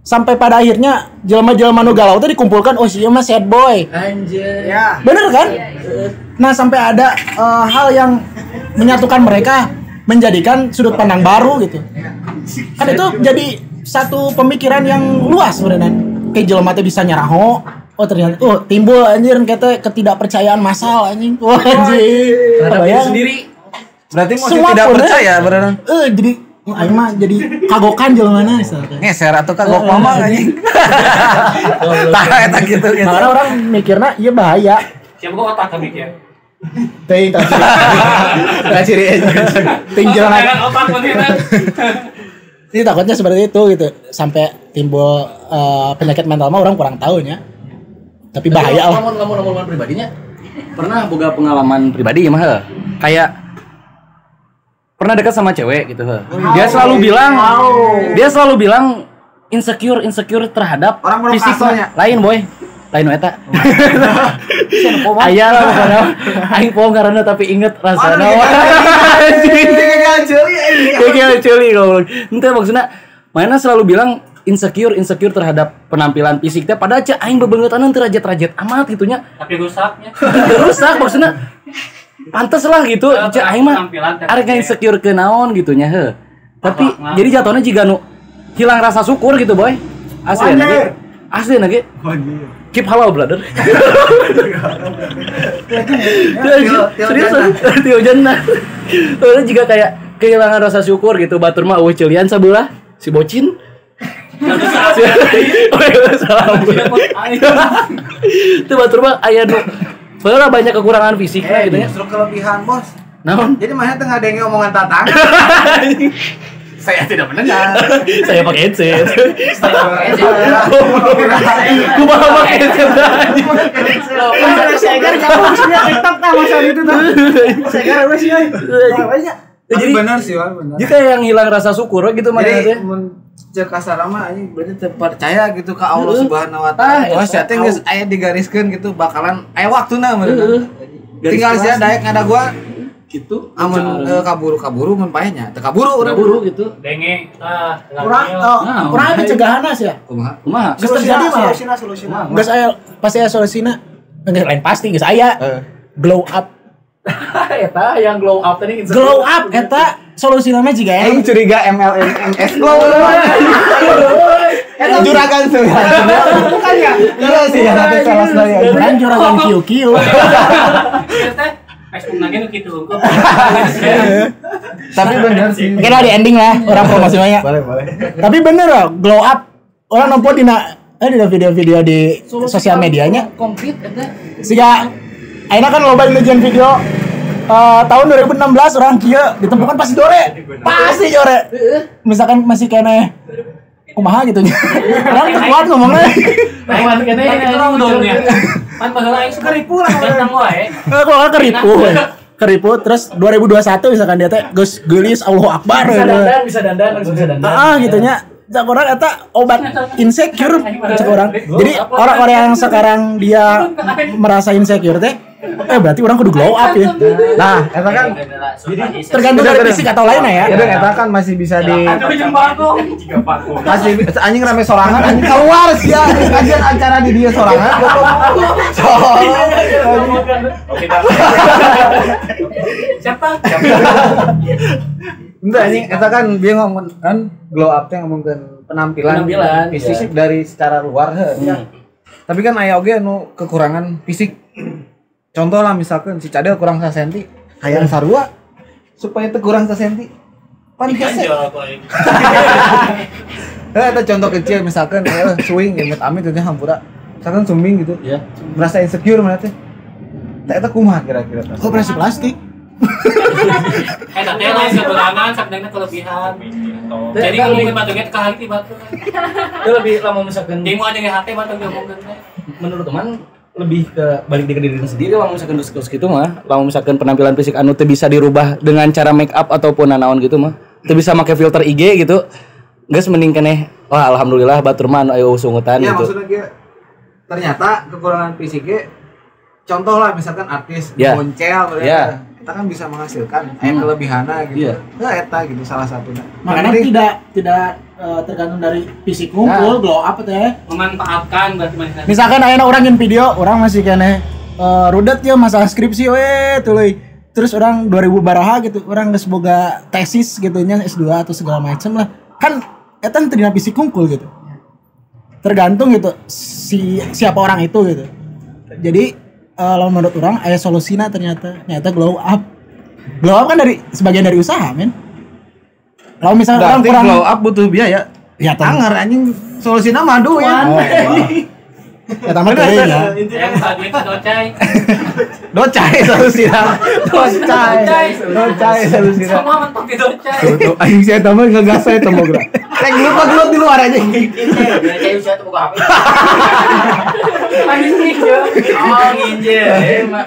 sampai pada akhirnya jelema-jelema nu galau teh dikumpulkan si ieu mah sad boy. Anjir. Ya. Bener kan? Nah, sampai ada hal yang menyatukan mereka menjadikan sudut pandang baru gitu. Kan itu jadi satu pemikiran yang luas sebenarnya. Kayak jelema teh bisa nyaraho, Oh ternyata timbul anjir kata ketidakpercayaan massal anjing. Wah anjing. Terhadap diri sendiri. Berarti masih tidak percaya beneran. Jadi aing mah jadi kagokan jelema ngeser atau kagok mama anjing. Tah eta gitu. Karena orang mikirna ieu bahaya. Siapa kok otak ka mikir? Teuing tak ciri ting jalan otak beneran. Ini takutnya seperti itu gitu. Sampai timbul penyakit mental mah orang kurang tahu nya. Tapi bahaya lah. Lamun pribadinya pernah boga pengalaman pribadi mah kayak pernah dekat sama cewek gitu. Dia selalu bilang insecure terhadap fisiknya. Lain boy. Lain eta. Aya lah pokona. Aing poho ngaranna tapi inget rasana. Kayak ceuli goblok. Henteu maksudna mana selalu bilang insecure terhadap penampilan fisik teh padahal cek aing bebengeutanan teu rajet-rajet amat gitunya. Tapi rusaknya. Rusak maksudna pantes lah gitu cek aing mah arek insecure ke naon gitunya heuh. Tapi jadi jatuhnya jika nu hilang rasa syukur gitu boy. Asli lagi. Keep halal brother. Serius Tio Jannah. Soalnya jika kayak kehilangan rasa syukur gitu batur mah eueuh ceulian sabelah si bocin. Itu batur mah aya nu soalnya banyak kekurangan fisik lah gitu ya. Justru kelebihan bos. Naon? Jadi mana tengah dengi omongan tatang. Saya tidak mendengar. Saya pakai headset. Kumaha pakai headset. Saya kan kamu maksudnya TikTok tah masa itu tah. Saya kan wes ya. Jadi benar sih, benar. Jadi kayak yang hilang rasa syukur gitu mana teh. Cek kasar mah anjing berarti terpercaya gitu ke Allah Subhanahu wa taala. Wah, sia teh geus aya digariskeun gitu bakalan aya waktuna meureun. Tinggal sia daek ngada gua gitu amun kaburu-kaburu mun paehnya teu kaburu gitu denge kurang pencegahanna sih ya kumaha geus terjadi mah solusinya geus aya pasti aya solusina lain pasti geus aya glow up eta yang glow up tadi glow up eta solusina mah jiga aing curiga MLMS glow eta juragan sembilan bukan ya iya sih nanti salah saya bukan juragan kiu tapi bener sih. Kira di ending lah orang promosi banyak. Boleh. Tapi bener loh, glow up. Orang nompo dina video-video di sosial medianya. Komplit eta. Siga ayeuna kan loba ngejen video tahun 2016 orang kieu ditemukan pasti jore. Misalkan masih kene kumaha gitu nya. Orang teu kuat ngomongna. Lawan kene ya. Pan baheula aing keripu lah datang wae. Kalau keripu terus 2021 misalkan dia teh geus geulis Allahu Akbar. Bisa dandan. Gitu nya. Cak orang eta obat insecure cak orang. Jadi orang-orang yang sekarang dia merasa insecure teh berarti orang kudu glow up ya. Nah, eta kan jadi tergantung dari fisik atau lainnya ya. Jadi eta kan masih bisa di masih anjing rame sorangan anjing keluar sia kajian acara di dia sorangan. Siapa? Enggak anjing eta kan dia ngomong kan glow up teh ngomongkeun penampilan fisik dari secara luar. Tapi kan aya oge anu kekurangan fisik. Contoh lah misalkan si Cadel kurang 1 senti, hayang sarua supaya teu kurang 1 senti. Pan hese. Eta contoh kecil misalkan swing amit-amit teh hampura. Misalkan sumbing gitu. Iya. Merasa insecure mana teh. Eta kumaha kira-kira? Operasi plastik. Eta teh lain kekurangan, sakdengna kelebihan. Jadi kalau mungkin batunya ke hati batu. Itu lebih lama misalkan Dia mau aja ke hati batu ngomongkeun teh. Menurut teman lebih ke balik ke diri sendiri lah misalkan terus gitu mah. Lamun misalkan penampilan fisik anu teu bisa dirubah dengan cara make up ataupun nanaon gitu mah. Teu bisa make filter IG gitu. Geus mending keneh wah alhamdulillah batur mah anu aya usungutan gitu. Iya maksudnya dia ternyata kekurangan fisiknya contoh lah misalkan artis boncel kita kan bisa menghasilkan kelebihanna gitu. Nah, eta gitu salah satunya. Makanya tidak tergantung dari fisik ngumpul, glow up teh. Memanfaatkan berarti misalkan ayeuna urang ngeun video, orang masih keneh rudet ya masalah skripsi we tuluy. Terus orang 2000 baraha gitu, orang geus boga tesis gitu nya S2 atau segala macam lah. Kan eta teu dina fisik ngumpul gitu. tergantung gitu siapa orang itu gitu. Jadi kalau menurut orang aya solusina ternyata glow up kan dari sebagian dari usaha men. Kalau misalnya orang kurang glow up butuh biaya ya tanger anjing solusina madu ya. Ya tamat kering ya. Yang tadi itu Docai solusina. Docai solusina. Semua mentok di docai. Tuh anjing saya tambah ngegas saya tembok gerak. Gelut di luar aja. Kayak usia tuh buka HP. Anjing ninja. Oh ninja.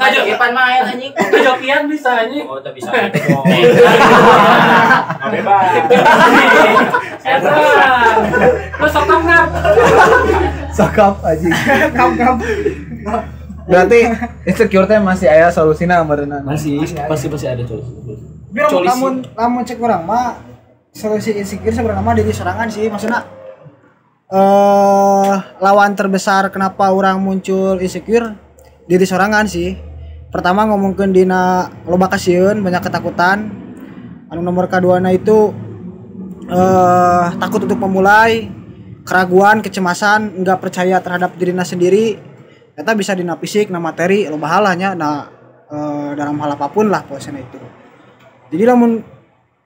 Kajokian main anjing. Kajokian bisa anjing. Oh tak bisa. Bebas. Lo sokap ngap. Sakap anjing. Ngap. Berarti insecure teh masih aya solusina meureunna. Masih ada solusi. Lamun cek urang mah solusi insecure sebenarnya mah diri sorangan sih maksudnya lawan terbesar kenapa orang muncul insecure diri sorangan sih. Pertama ngomongkeun dina loba kasieun banyak ketakutan. Anu nomor kaduana itu takut untuk memulai, keraguan, kecemasan, enggak percaya terhadap dirinya sendiri. Eta bisa dina fisik, na materi, loba halanya dalam hal apapun lah pokoknya itu. Jadi lamun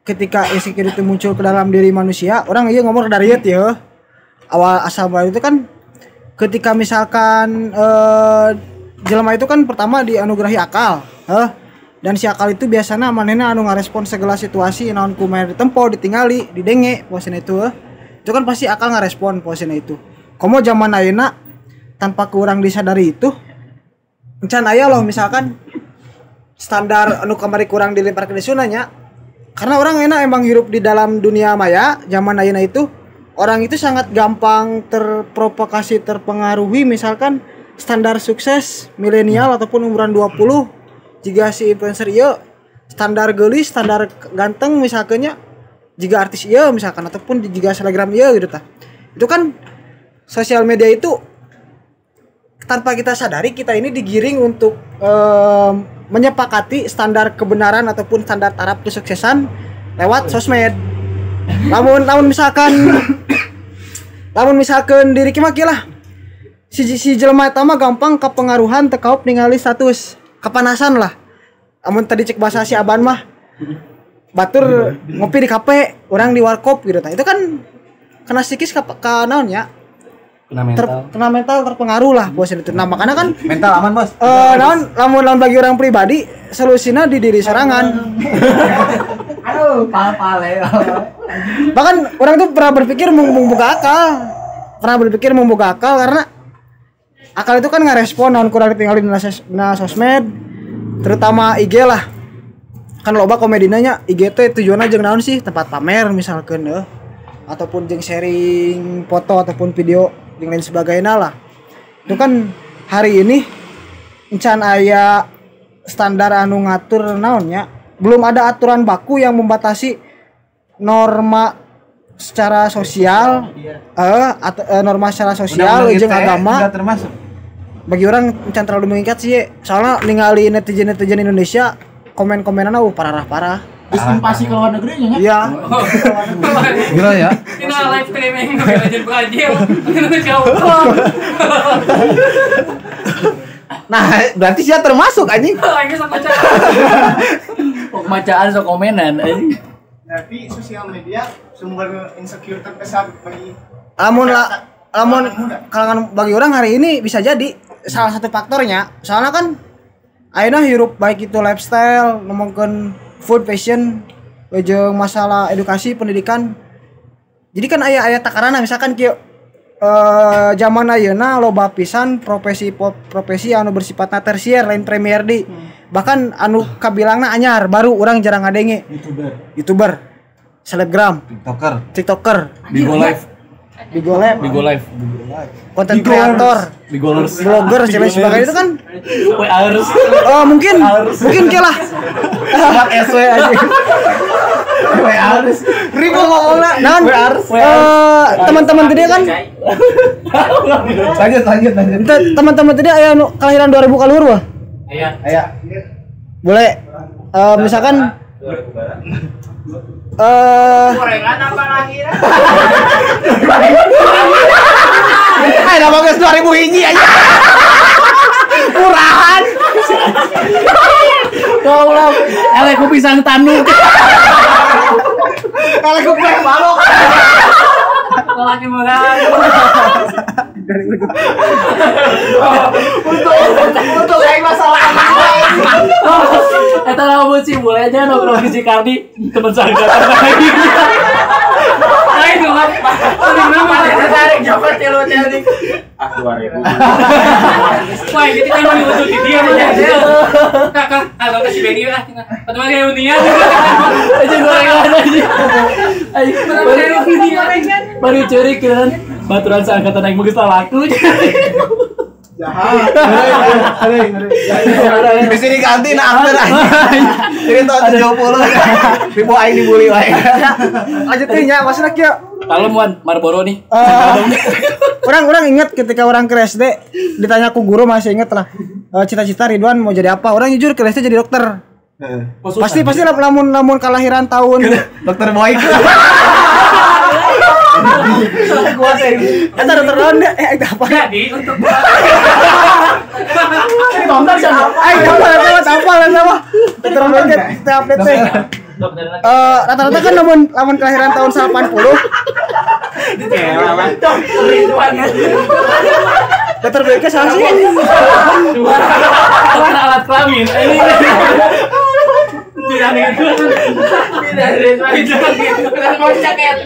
ketika insecure itu muncul ke dalam diri manusia, orang ieu ngomong dari ya. Awal asal baru itu kan ketika misalkan jelema itu kan pertama dianugerahi akal, dan si akal itu biasanya manehna anu ngarespon segala situasi naon kumaha ditempo, ditingali, didenge pokoknya itu. Itu kan pasti akal ngarespon pokoknya itu. Komo zaman ayeuna tanpa kurang disadari itu encan aya loh misalkan standar anu kamari kurang dilemparkeun di sunanya. Karena orang enak emang hidup di dalam dunia maya zaman ayeuna itu orang itu sangat gampang terprovokasi, terpengaruhi misalkan standar sukses milenial ataupun umuran 20 jika si influencer ieu standar geulis, standar ganteng misalkannya jika artis ieu misalkan ataupun jika selebgram ieu gitu tah. Itu kan sosial media itu tanpa kita sadari kita ini digiring untuk menyepakati standar kebenaran ataupun standar taraf kesuksesan lewat sosmed. Lamun misalkan diri kita lah si jelema eta mah gampang kepengaruhan teu kaup ningali status, kepanasan lah. Amun tadi cek bahasa si Aban mah batur ngopi di kafe, orang di warkop gitu tah. Itu kan kena psikis ka naon ya? Kena mental terpengaruh lah bos itu. Nah makanya kan mental aman bos. Lamun bagi orang pribadi solusinya di diri serangan. Aduh, pal-pale. Bahkan orang tuh pernah berpikir membuka akal karena akal itu kan ngerespon naon kurang ditinggalin na sosmed, terutama IG lah. Kan loba komedinanya IG teh tujuanna jeung naon sih? Tempat pamer misalkan ataupun jeung sharing foto ataupun video yang lain sebagainya lah. Itu kan hari ini encan aya standar anu ngatur naonnya, belum ada aturan baku yang membatasi norma secara sosial norma secara sosial jeung agama. Bagi orang encan terlalu mengikat sih, soalnya ningali netizen Indonesia komen-komenana parah-parah. Dispensasi ke luar negeri nya. Iya. Gila ya. Ini live streaming belajar Brazil. Jauh. Nah, berarti dia termasuk anjing. Lagi sama Pembacaan sok komenan anjing. Berarti sosial media sumber insecure terbesar bagi lamun kalangan bagi orang hari ini bisa jadi salah satu faktornya. Soalnya kan ayeuna hirup baik itu lifestyle, ngomongkeun food, fashion, jeung masalah edukasi, pendidikan. Jadi kan aya takarana misalkan kieu zaman ayeuna loba pisan profesi anu bersifatna tersier lain premier di. Bahkan anu kabilangna anyar, baru orang jarang ngadenge. YouTuber, selebgram, TikToker, Bigo Live, konten kreator, blogger, dan sebagainya itu kan. Mungkin lah. Smart SW aja. Ribu ngomongna. Teman-teman tadi kan. Lanjut. Teman-teman tadi aya anu kelahiran 2000 kaluhur wah. Aya. Boleh. Misalkan gorengan apa lahiran? nama geus 2000 hiji aja. Murahan. Goblok. Elek ku pisang tanduk. Elek ku pleh balok. Lagi murah. Untuk aing masalah. Eta rambut sih boleh aja nongkrong di Cikardi teman seangkatan lagi. Lain dong. Tarik joket ya lu tadi. 2000. Wah, kita kan mau untuk dia aja. Kakak, kalau kasih Benny lah. Pertama kali undinya. Aja gorengan aja. Baru curi kan baturan seangkatan aing geus laku. Jahat. Bisa diganti na after aja. Jadi tahun 70. Ribu aing dibully wae. Lanjut teh nya maksudna kieu. Kalem wan Marlboro nih. Orang ingat ketika orang ke SD ditanya ku guru masih inget lah. Cita-cita Ridwan mau jadi apa? Orang jujur ke SD jadi dokter. Pasti lamun kelahiran tahun dokter Boy. Gua teh. Eta dokter naon eta apa? Jadi untuk Tonton siapa? Apa? Dokter Boy teh update teh. Rata-rata kan lamun kelahiran tahun 80. Dokter Boy ke salah sih. dokter alat kelamin. Ini tidak gitu. Tidak gitu. Mau jaket.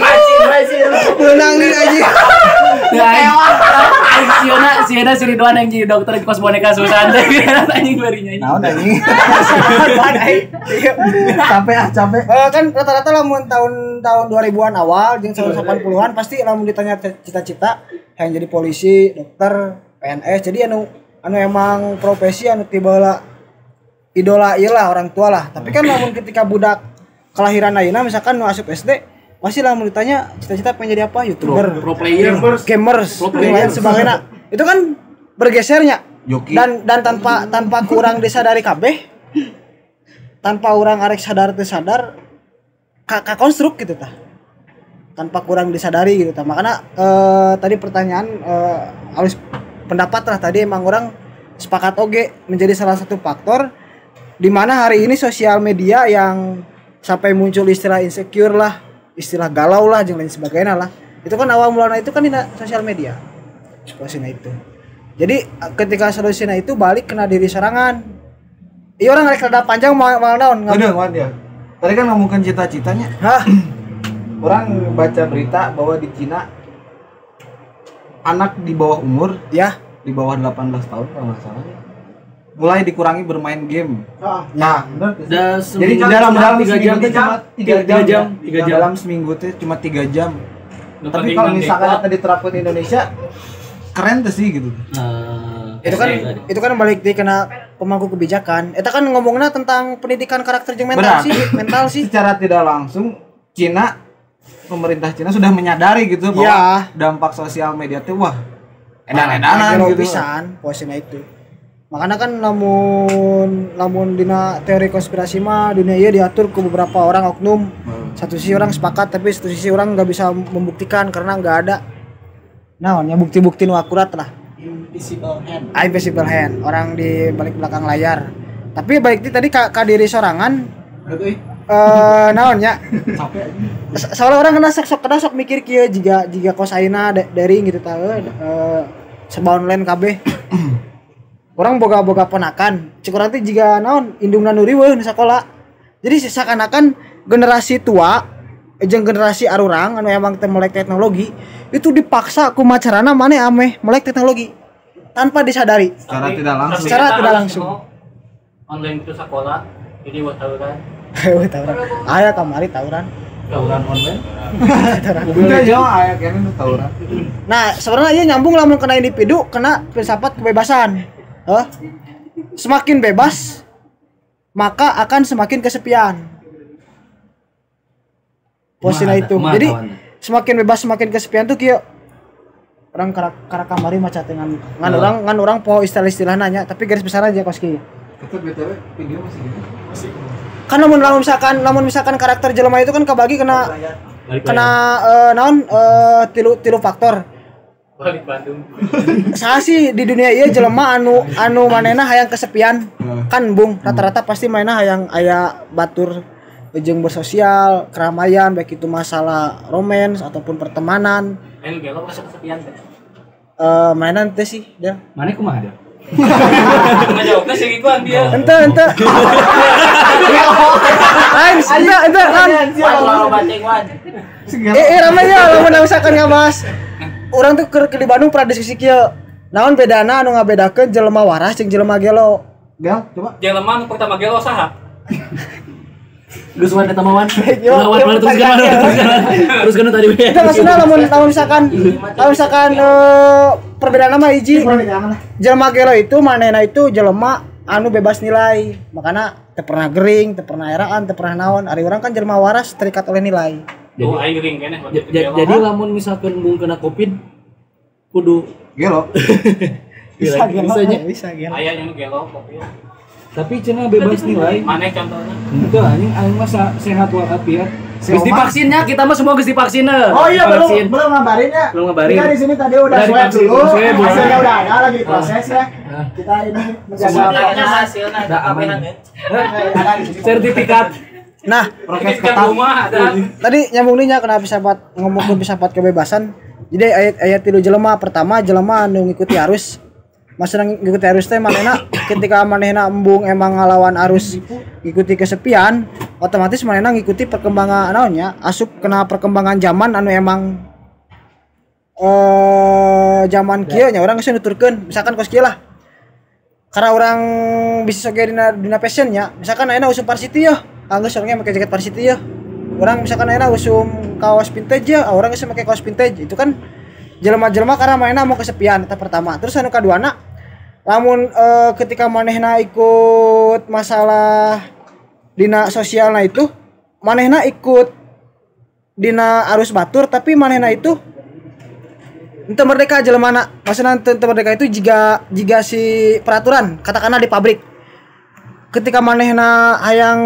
Masih. Menang nih aja. Siena si Ridwan yang jadi dokter di kos boneka susah deh anjing barinya ini. Naon anjing. Capek. Kan rata-rata lamun tahun 2000-an awal jeung tahun 80-an pasti lamun ditanya cita-cita yang jadi polisi, dokter, PNS. Jadi anu emang profesi anu tiba idola iyalah orang tua lah. Tapi kan lamun ketika budak kelahiran ayeuna misalkan nu asup SD masih lamun ditanya cita-cita pengen jadi apa? YouTuber, Pro player, gamers, yang lain sebagainya. Itu kan bergesernya. Dan tanpa kurang disadari kabeh. Tanpa orang arek sadar teu sadar ka konstruk gitu tah. Tanpa kurang disadari gitu tah. Makanya tadi pertanyaan halus pendapat lah tadi emang orang sepakat oge menjadi salah satu faktor di mana hari ini sosial media yang sampai muncul istilah insecure lah, istilah galau lah, dan lain sebagainya lah. Itu kan awal mulanya itu kan di sosial media. Solusinya itu. Jadi ketika solusinya itu balik kena diri serangan. Iya orang ngarek rada panjang mau naon? Udah, wan ya. Tadi kan ngomongin cita-citanya. Hah? Orang baca berita bahwa di Cina anak di bawah umur, ya, di bawah 18 tahun kalau nggak salah, mulai dikurangi bermain game. Nah, jadi dalam 3 jam. Dalam seminggu itu cuma 3 jam. Tapi kalau misalkan tadi diterapkan di Indonesia, keren tuh sih gitu. Itu kan balik di kena pemangku kebijakan. Itu kan ngomongnya tentang pendidikan karakter jeung mental sih. Secara tidak langsung pemerintah Cina sudah menyadari gitu bahwa dampak sosial media itu edan-edanan gitu. Pisan posisinya itu. Makanya kan lamun dina teori konspirasi mah dunia ieu diatur ke beberapa orang oknum. Satu sisi orang sepakat tapi satu sisi orang enggak bisa membuktikan karena enggak ada naonnya bukti-bukti nu akurat lah. Invisible hand. Orang di balik belakang layar. Tapi balik tadi ka diri sorangan. Naonnya? Soalnya orang kena sok mikir kieu jika kos ayeuna daring gitu tah serba online kabeh. Orang boga ponakan. Cik urang teh jiga naon indungna nu riweuh di sekolah. Jadi seakan-akan generasi tua jeung generasi arurang anu emang teh melek teknologi itu dipaksa ku macarana maneh ameh melek teknologi tanpa disadari. Secara tidak langsung. Online itu sekolah, jadi buat tawuran. Tawuran. Aya kamari tawuran. Tawuran online. Udah jauh aya kene tawuran. Nah, sebenarnya ieu nyambung lamun kena individu kena filsafat kebebasan. Semakin bebas maka akan semakin kesepian. Posisinya itu. Jadi semakin bebas semakin kesepian tuh kieu. Orang kara kamari maca teh ngan urang poho istilah-istilah nanya tapi garis besar aja koski. Itu BTW video masih gitu. Masih. kan lamun misalkan karakter jelema itu kan kebagi kena naon tilu faktor. Balik Bandung. Saya sih di dunia ieu jelema anu manehna hayang kesepian kan bung rata-rata pasti manehna hayang aya batur jeung bersosial, keramaian baik itu masalah romance ataupun pertemanan. Anu gelo rasa kesepian teh. Mainan teh sih dia. Mana kumaha dia? Ngajawabna sih gituan dia. Ente. Lain, ente kan. Ramanya lamun misalkan ngabahas orang tuh ke di Bandung pernah diskusi kieu. Naon bedana anu ngabedakeun jelema waras jeung jelema gelo? Gel, coba. Jelema anu pertama gelo saha? Geus wae eta mah wan. Teruskan tadi we. Itu maksudnya lamun misalkan perbedaan nama hiji. Jelema gelo itu manehna itu jelema anu bebas nilai. Makana teu pernah gering, teu pernah eraan, teu pernah naon. Ari urang kan jelema waras terikat oleh nilai. Oh, aing gering keneh. Jadi lamun misalkan bung kena Covid kudu Gelo. Bisa gelo. Aya yang gelo Covid. Tapi cenah bebas nilai. Maneh contohnya? Itu anjing mah sehat walafiat. geus divaksinnya, kita mah semua geus divaksin. Oh iya belum ngabarin ya. Belum ngabarin. Kita di sini tadi udah swab dulu. Hasilnya udah ada lagi proses ya. Kita ini menjaga hasilnya kapan sertifikat. Nah, prokes ketat. Tadi nyambung nya kenapa bisa buat kebebasan. Jadi ayat 3 jelema pertama jelema anu ngikuti arus. Maksudnya ngikuti arus teh manehna ketika manehna embung emang ngalawan arus ngikuti kesepian, otomatis manehna ngikuti perkembangan naonnya, asup kena perkembangan zaman anu emang zaman kieu nya urang geus nuturkeun, misalkan kos kieu lah. Karena orang bisa soge dina passion nya, misalkan ayeuna usum varsity ya, anggeus orangnya make jaket varsity ya. Orang misalkan ayeuna usum kaos vintage ya, orang geus make kaos vintage. Itu kan jelema-jelema karena manehna mau kesepian eta pertama. Terus anu kaduana lamun ketika manehna ikut masalah dina sosialna itu manehna ikut dina arus batur tapi manehna itu ente merdeka jelemana. Maksudna ente merdeka itu jika si peraturan katakanlah di pabrik ketika manehna hayang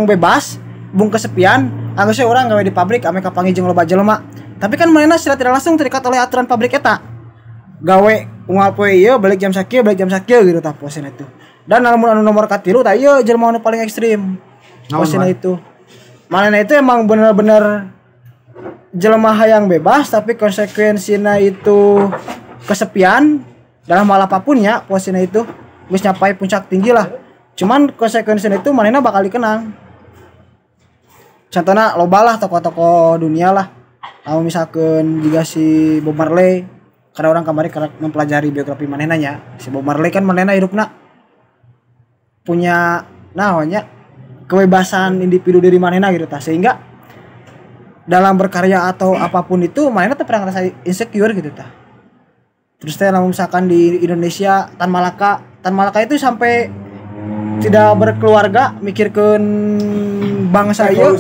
bebas bung kesepian anggeusnya orang gawe di pabrik ame kapangi jeung loba jelema tapi kan manehna secara tidak langsung terikat oleh aturan pabrik eta gawe unggal poe ieu balik jam sakieu gitu tah posina itu. Dan lamun anu nomor katilu tah ieu jelema anu paling ekstrim. Posina itu. Manehna itu emang bener-bener jelema hayang bebas tapi konsekuensina itu kesepian dalam hal apapun ya posina itu geus nyapai puncak tinggi lah. Cuman konsekuensina itu manehna bakal dikenang. Contohna loba lah tokoh-tokoh dunia lah. Lamun misalkeun juga si Bob Marley karena orang kemarin mempelajari biografi manehna nya si Bob Marley kan manehna hidupna punya naonnya kebebasan individu diri manehna gitu tah sehingga dalam berkarya atau apapun itu manehna teh pernah ngerasa insecure gitu tah. Terus teh lamun misalkan di Indonesia Tan Malaka itu sampai tidak berkeluarga mikirkeun bangsa ieu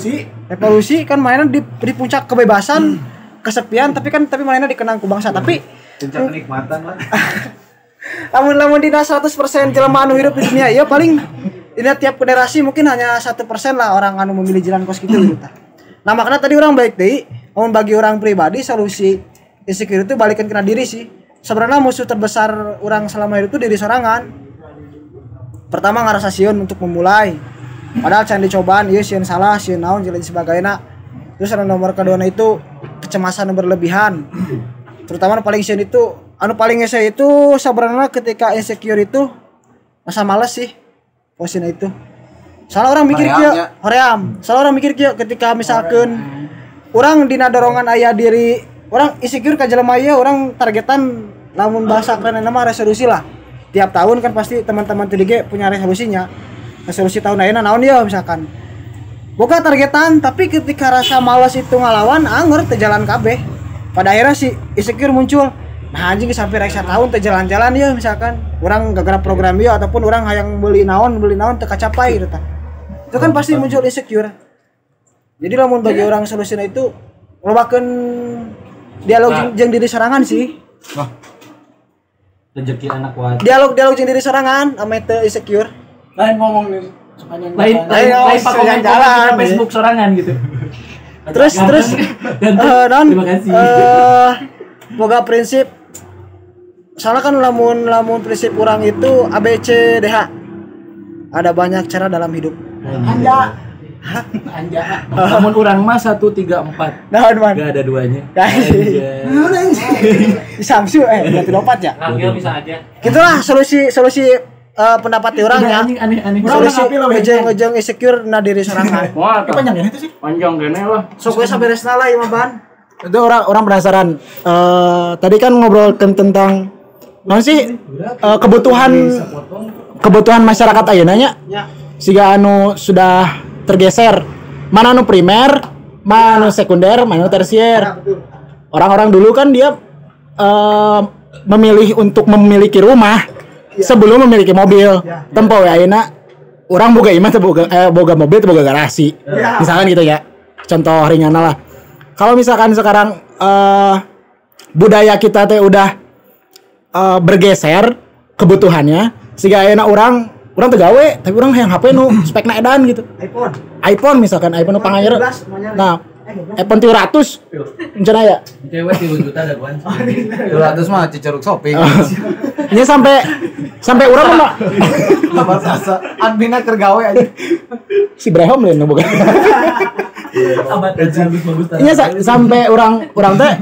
revolusi kan manehna di puncak kebebasan kesepian tapi manehna dikenang ku bangsa tapi puncak kenikmatan lah. Lamun dina 100% jelema anu hidup di dunia ya paling dina tiap generasi mungkin hanya 1% lah orang anu memilih jalan kos kitu gitu tah. Nah makanya tadi orang baik deui, mun bagi orang pribadi solusi insecure itu balikin kena diri sih. Sebenarnya musuh terbesar orang selama hidup itu diri sorangan. Pertama ngarasa sieun untuk memulai. Padahal can dicobaan ieu sieun salah, sieun naon jeung lain sebagainya. Terus anu nomor kedua itu kecemasan berlebihan. Terutama anu paling sieun itu anu paling ngese itu sebenarnya ketika insecure itu masa males sih posina itu. Salah orang mikir kieu, hoream. Salah orang mikir kieu ketika misalkan orang dina dorongan aya diri orang insecure ka jelema ieu orang targetan lamun bahasa keren nama resolusi lah. Tiap tahun kan pasti teman-teman TDG punya resolusinya. Resolusi tahun ayeuna naon ieu misalkan. Boga targetan tapi ketika rasa malas itu ngalawan anger teu jalan kabeh. Pada akhirnya si insecure muncul. Nah anjing sampai rek tahun teh jalan-jalan ya misalkan orang gara-gara program ieu ataupun orang hayang beli naon teu kacapai gitu tah. Itu kan pasti muncul insecure. Jadi lamun bagi orang solusina itu lobakeun dialog jeung diri sorangan sih. Wah. Rezeki anak wae. Dialog jeung diri sorangan ame teu insecure. Lain ngomong nih lain pakai jalan Facebook sorangan gitu. Terus non boga prinsip soalnya kan lamun prinsip orang itu ABCDH ada banyak cara dalam hidup. Anja. Namun orang mah 1 3 4. Naon man? Enggak ada duanya. Samsu berarti lopat ya. Ngambil bisa aja. Gitulah solusi pendapat orang ya. Aneh. Solusi ngejeng insecure na diri sorangan. Wah, Panjang gini tuh sih. panjang gini lah. Sok we saberesna lah ieu ban. Itu orang penasaran. Tadi kan ngobrolkan tentang sih kebutuhan masyarakat ayeuna nya. Siga anu sudah tergeser. Mana anu primer, mana anu sekunder, mana anu tersier. Orang-orang dulu kan dia memilih untuk memiliki rumah sebelum memiliki mobil. Tempo we ayeuna urang boga imah teh boga mobil teh boga garasi. Misalkan gitu ya. Contoh ringan lah. Kalau misalkan sekarang budaya kita teh udah bergeser kebutuhannya, sehingga ayeuna orang teu gawe, tapi orang hayang HP nu spekna edan gitu. iPhone misalkan iPhone nu pangayer. Nah, iPhone 300 rencana ya. Cewek 3 juta ada guan. 200 mah ciceruk shopping. Ini sampai urang mah Lebar sasa adminna keur gawe aja. si Brehom lain nu boga. Ini sampai orang teh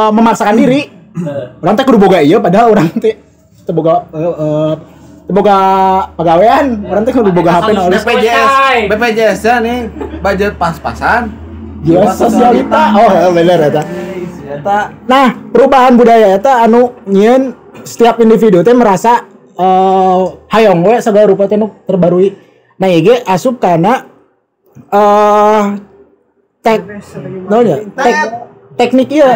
memaksakan diri. Orang teh kudu boga ieu padahal orang teh teu boga pagawean. Orang teh kudu boga HP na BPJS ya nih budget pas-pasan. Jiwa sosialita. Oh, bener eta. Nah, perubahan budaya eta anu nyieun setiap individu teh merasa hayong we segala rupa teh nu terbarui. Nah, ieu asup kana teknik iya.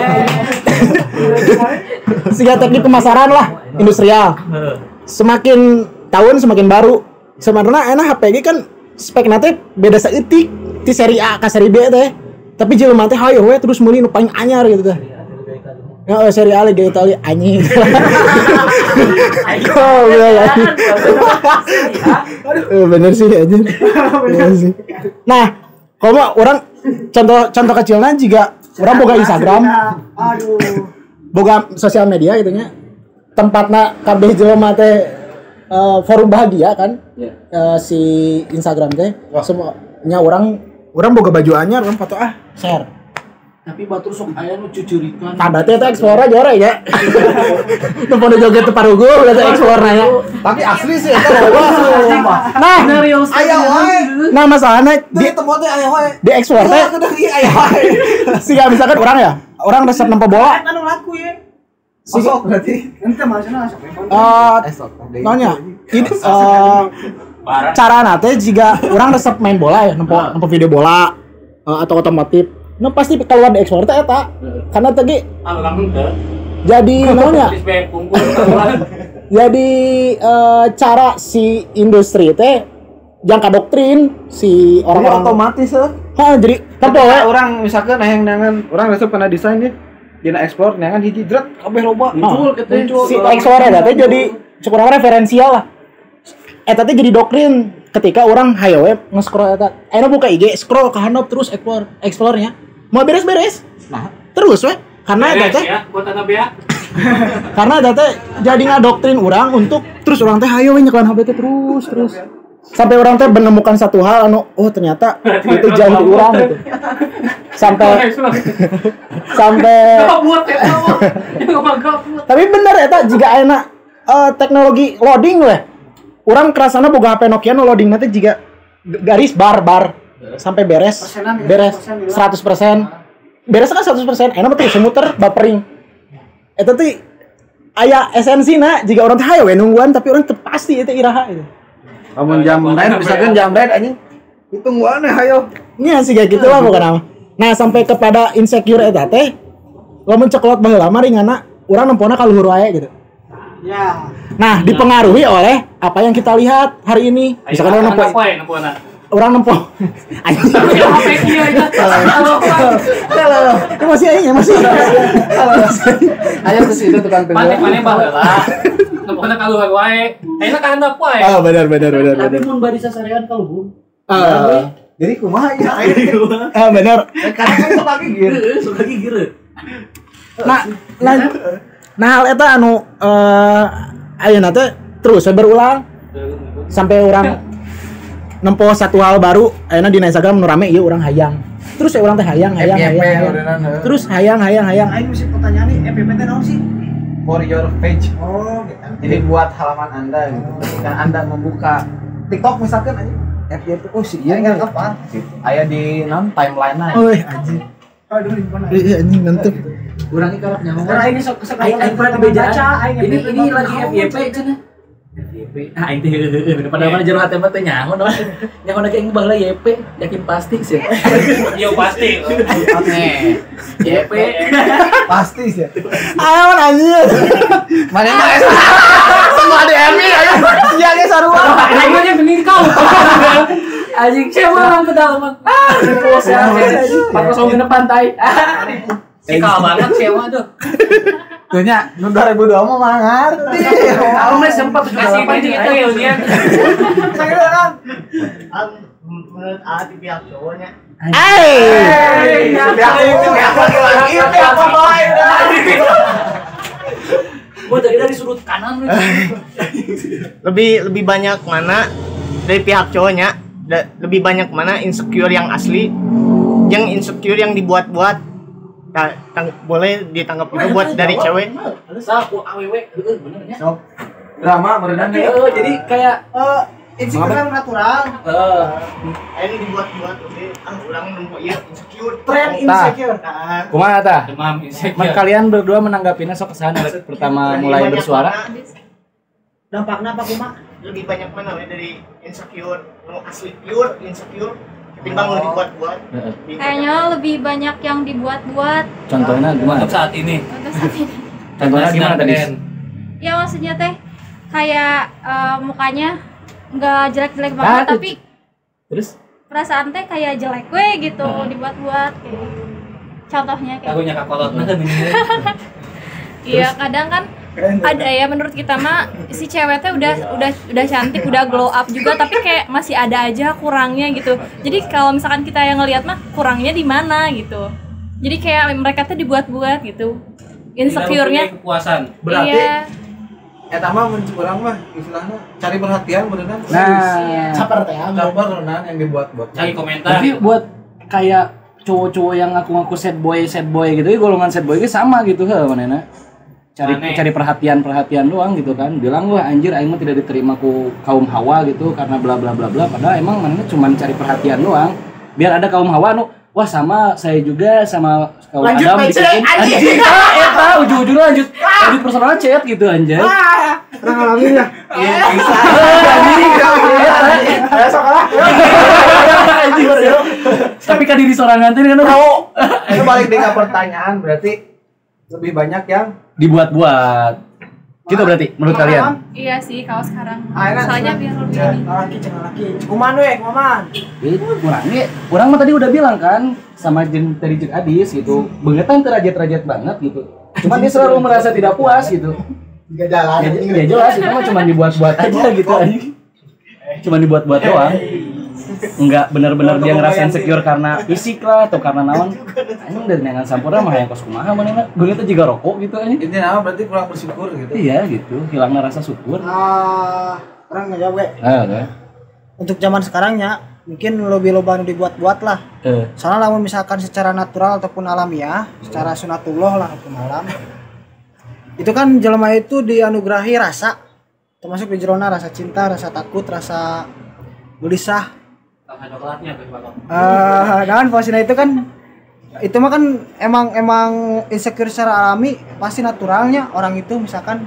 Siga teknik pemasaran lah, industrial. Semakin tahun semakin baru. Sebenarnya enak HPG kan spekna teh beda saeutik ti seri A ka seri B teh. Tapi jelema teh hayo we terus meuli nu paling anyar gitu teh. Ya seri A lagi Itali anjing. Bener sih anjing. Nah, kalau orang contoh kecilnya juga orang boga Instagram, boga sosial media gitu nya. Tempatna kabeh jelema teh forum bahagia kan. Si Instagram teh semuanya orang boga baju anyar, orang foto share. Tapi batur sok aya nu cucurikan. Kada teh explore jore ya. Tempone joget teu parugu eta explore nya. Tapi asli sih eta loba. Nah, aya wae. Nah masalahnya Di tempat teh aya wae. di explore teh Aya wae. siga misalkan orang resep nempo bola. Anu laku ya. Sok berarti. Ente maksudna sok. Nanya, cara nate jika orang resep main bola ya, nempo video bola atau otomotif, nah pasti keluar di ekspor teh eta. Karena tadi jadi namanya jadi cara si industri teh jangka doktrin si orang-orang otomatis lah. Jadi tempo orang misalkan hayang nangan orang resep pernah desain ya. Dina ekspor nangan hiji dret kabeh loba. Muncul si ekspor eta teh jadi cukup referensial lah. Eta teh jadi doktrin ketika orang hayo we nge-scroll eta. Ayeuna buka IG, scroll ke handap terus explore-nya. Mau beres-beres. Nah, terus we karena eta teh karena eta teh jadi ngadoktrin orang untuk terus orang teh hayo we nyekelan HP teh terus. Sampai orang teh menemukan satu hal anu ternyata itu jauh di urang gitu. Sampai tapi bener eta jika enak teknologi loading we. Urang kerasana boga HP Nokia nu loading nanti jika garis bar sampai beres 100%. Beres kan 100%. Enak betul semuter buffering. Eta teh aya esensina jika orang teh hayo we nungguan tapi orang teu pasti eta iraha itu. Amun jam lain misalkan jam lain anjing hitungguan hayo. Nya sih kayak gitu lah bukan apa. Nah, sampai kepada insecure eta teh lamun ceklot baheula mah ringanna urang nempona ka luhur wae gitu. Ya. Nah, dipengaruhi oleh apa yang kita lihat hari ini. Misalkan orang orang nempoh. Halo. Emosi aing, emosi. Ayo terus itu tukang tengah. Mana baheula. Pokoknya kalau wae. Enak kan apa wae. Ah, benar. Tapi mun bari sasarean kalau bun. Jadi kumaha ya? Ah, benar. Karena kan suka gigir. Nah hal eta anu ayeuna teh terus berulang sampai orang nempo satu hal baru ayeuna di Instagram nu rame ieu urang hayang. Terus urang teh hayang. Terus hayang. Aing mesti pertanyaan nih, FYP teh naon sih? For your page. Oh, gitu. Jadi buat halaman Anda gitu. Dan Anda membuka TikTok misalkan aja. FYP oh sih iya enggak apa. Aya di timeline-na. Euy anjing. Aduh, di mana? Iya anjing mantep. Urang ieu karep nyaho. Karena ini sok Aing pernah di bejaan. Ini lagi FYP cenah. FYP. Ah aing teh heueuh padahal mah jero hate mah teh nyaho naon. Nyaho na aing baheula YP, yakin pasti sih. Iya pasti. YP. Pasti sih. Ayo anjing. Mana mah semua di Emi ayo. Iya ge sarua. Aing mah bener kau. Anjing cewek pedalaman. Pos ya. Pas ke pantai. Sikal banget cewek tuh. Tuh nya nu 2002 mah ngarti. Kalau mah sempat Kasih baju itu ya dia. Saya kan. Menurut di pihak cowoknya. Gua tadi dari sudut kanan. Lebih banyak mana dari pihak cowoknya? Lebih banyak mana insecure yang asli, yang insecure yang dibuat-buat? Boleh ditanggap juga buat dari cewek. Saku awewe bener ya. Drama berenang ya. Jadi kayak insecure natural. Ini dibuat-buat orang nemu ieu insecure. Tren insecure. kumaha tah? Demam insecure. Kalian berdua menanggapinya sok kesana pertama mulai bersuara. Dampaknya apa kumaha? Lebih banyak mana dari insecure, asli pure insecure ketimbang dibuat-buat. Kayaknya lebih banyak yang dibuat-buat Contohnya gimana? Untuk saat ini. untuk saat ini. Contohnya gimana tadi? Ya maksudnya teh kayak mukanya nggak jelek-jelek banget tapi Terus? perasaan teh kayak jelek we gitu dibuat-buat kayak gitu. Contohnya kayak Aku nyakak kolotna kan ini. iya kadang kan ada ya menurut kita mah si cewek teh udah cantik udah glow up juga tapi kayak masih ada aja kurangnya gitu. Jadi kalau misalkan kita yang ngelihat mah kurangnya di mana gitu. Jadi kayak mereka tuh dibuat-buat gitu. Insecure-nya. Kepuasan. Berarti Iya. eta mah mun urang mah istilahna cari perhatian berenang. Nah, Caper teh Caper berenang yang dibuat-buat. Cari komentar. tapi buat kayak cowok-cowok yang ngaku-ngaku sad boy gitu, golongan sad boy sama gitu heuh manehna. Cari perhatian doang gitu kan. Bilang wah anjir aing mah tidak diterima ku kaum Hawa gitu karena bla bla bla bla. Padahal emang manehna cuma cari perhatian doang. Biar ada kaum Hawa nu wah sama saya juga sama kaum Adam bikin anjing. Eta ujung-ujungnya lanjut personal chat gitu anjir. Orang ngalamin ya. Iya bisa. Anjing. Sekolah. Tapi kan diri sorangan teh kan tahu. Itu balik dengan pertanyaan berarti lebih banyak yang Dibuat-buat. Gitu berarti menurut kalian? Iya sih kalau sekarang. Akhirnya Soalnya biar lebih ini. laki. Kuman we, kuman. Kurang mah tadi udah bilang kan sama tadi Jek Adis gitu. Bengetan terajat-rajat banget gitu. Cuman dia selalu merasa tidak puas gitu. Enggak jalan. Ya jelas itu mah cuma dibuat-buat aja gitu anjing. Cuma dibuat-buat doang. Enggak benar-benar dia ngerasa insecure karena fisik lah atau karena naon. Anjing dari nengan sampurna mah hayang kos kumaha manehna. Gue teh jiga rokok gitu anjing. ini nama berarti kurang bersyukur gitu. Iya gitu, hilangnya rasa syukur. Orang ngejawab we. Oke. Untuk zaman sekarangnya mungkin lebih loba nu dibuat-buat lah. Soalnya lamun misalkan secara natural ataupun alamiah, secara sunatullah lah hukum alam. Itu kan jelema itu dianugerahi rasa, termasuk di jerona rasa cinta, rasa takut, rasa gelisah. Coklatnya Pak. Dan posisinya itu kan mah kan emang insecure secara alami pasti naturalnya orang itu misalkan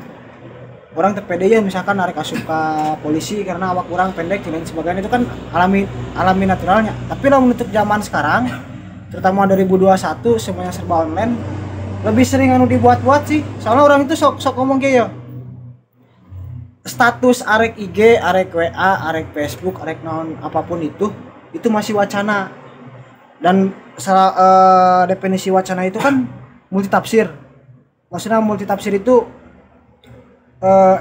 orang terpede ya misalkan narik asuka polisi karena awak orang pendek dan sebagainya itu kan alami naturalnya. Tapi lamun untuk zaman sekarang terutama 2021 semuanya serba online lebih sering anu dibuat-buat sih. Soalnya orang itu sok ngomong kayak ya status arek IG, arek WA, arek Facebook, arek naon apapun itu itu masih wacana. Dan definisi wacana itu kan multitafsir. Maksudnya multitafsir itu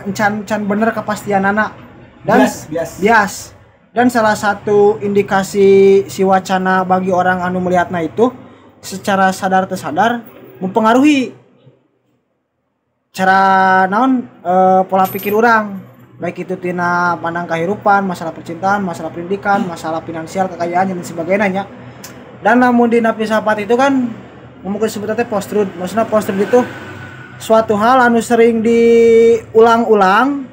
encan bener kepastian anak dan bias. Dan salah satu indikasi si wacana bagi orang anu melihatnya itu secara sadar atau sadar mempengaruhi cara naon pola pikir orang, baik itu tina pandang kehidupan, masalah percintaan, masalah pendidikan, masalah finansial, kekayaan dan sebagainya. Dan namun di filsafat itu kan mungkin disebutnya post truth. Maksudnya post truth itu suatu hal anu sering diulang-ulang,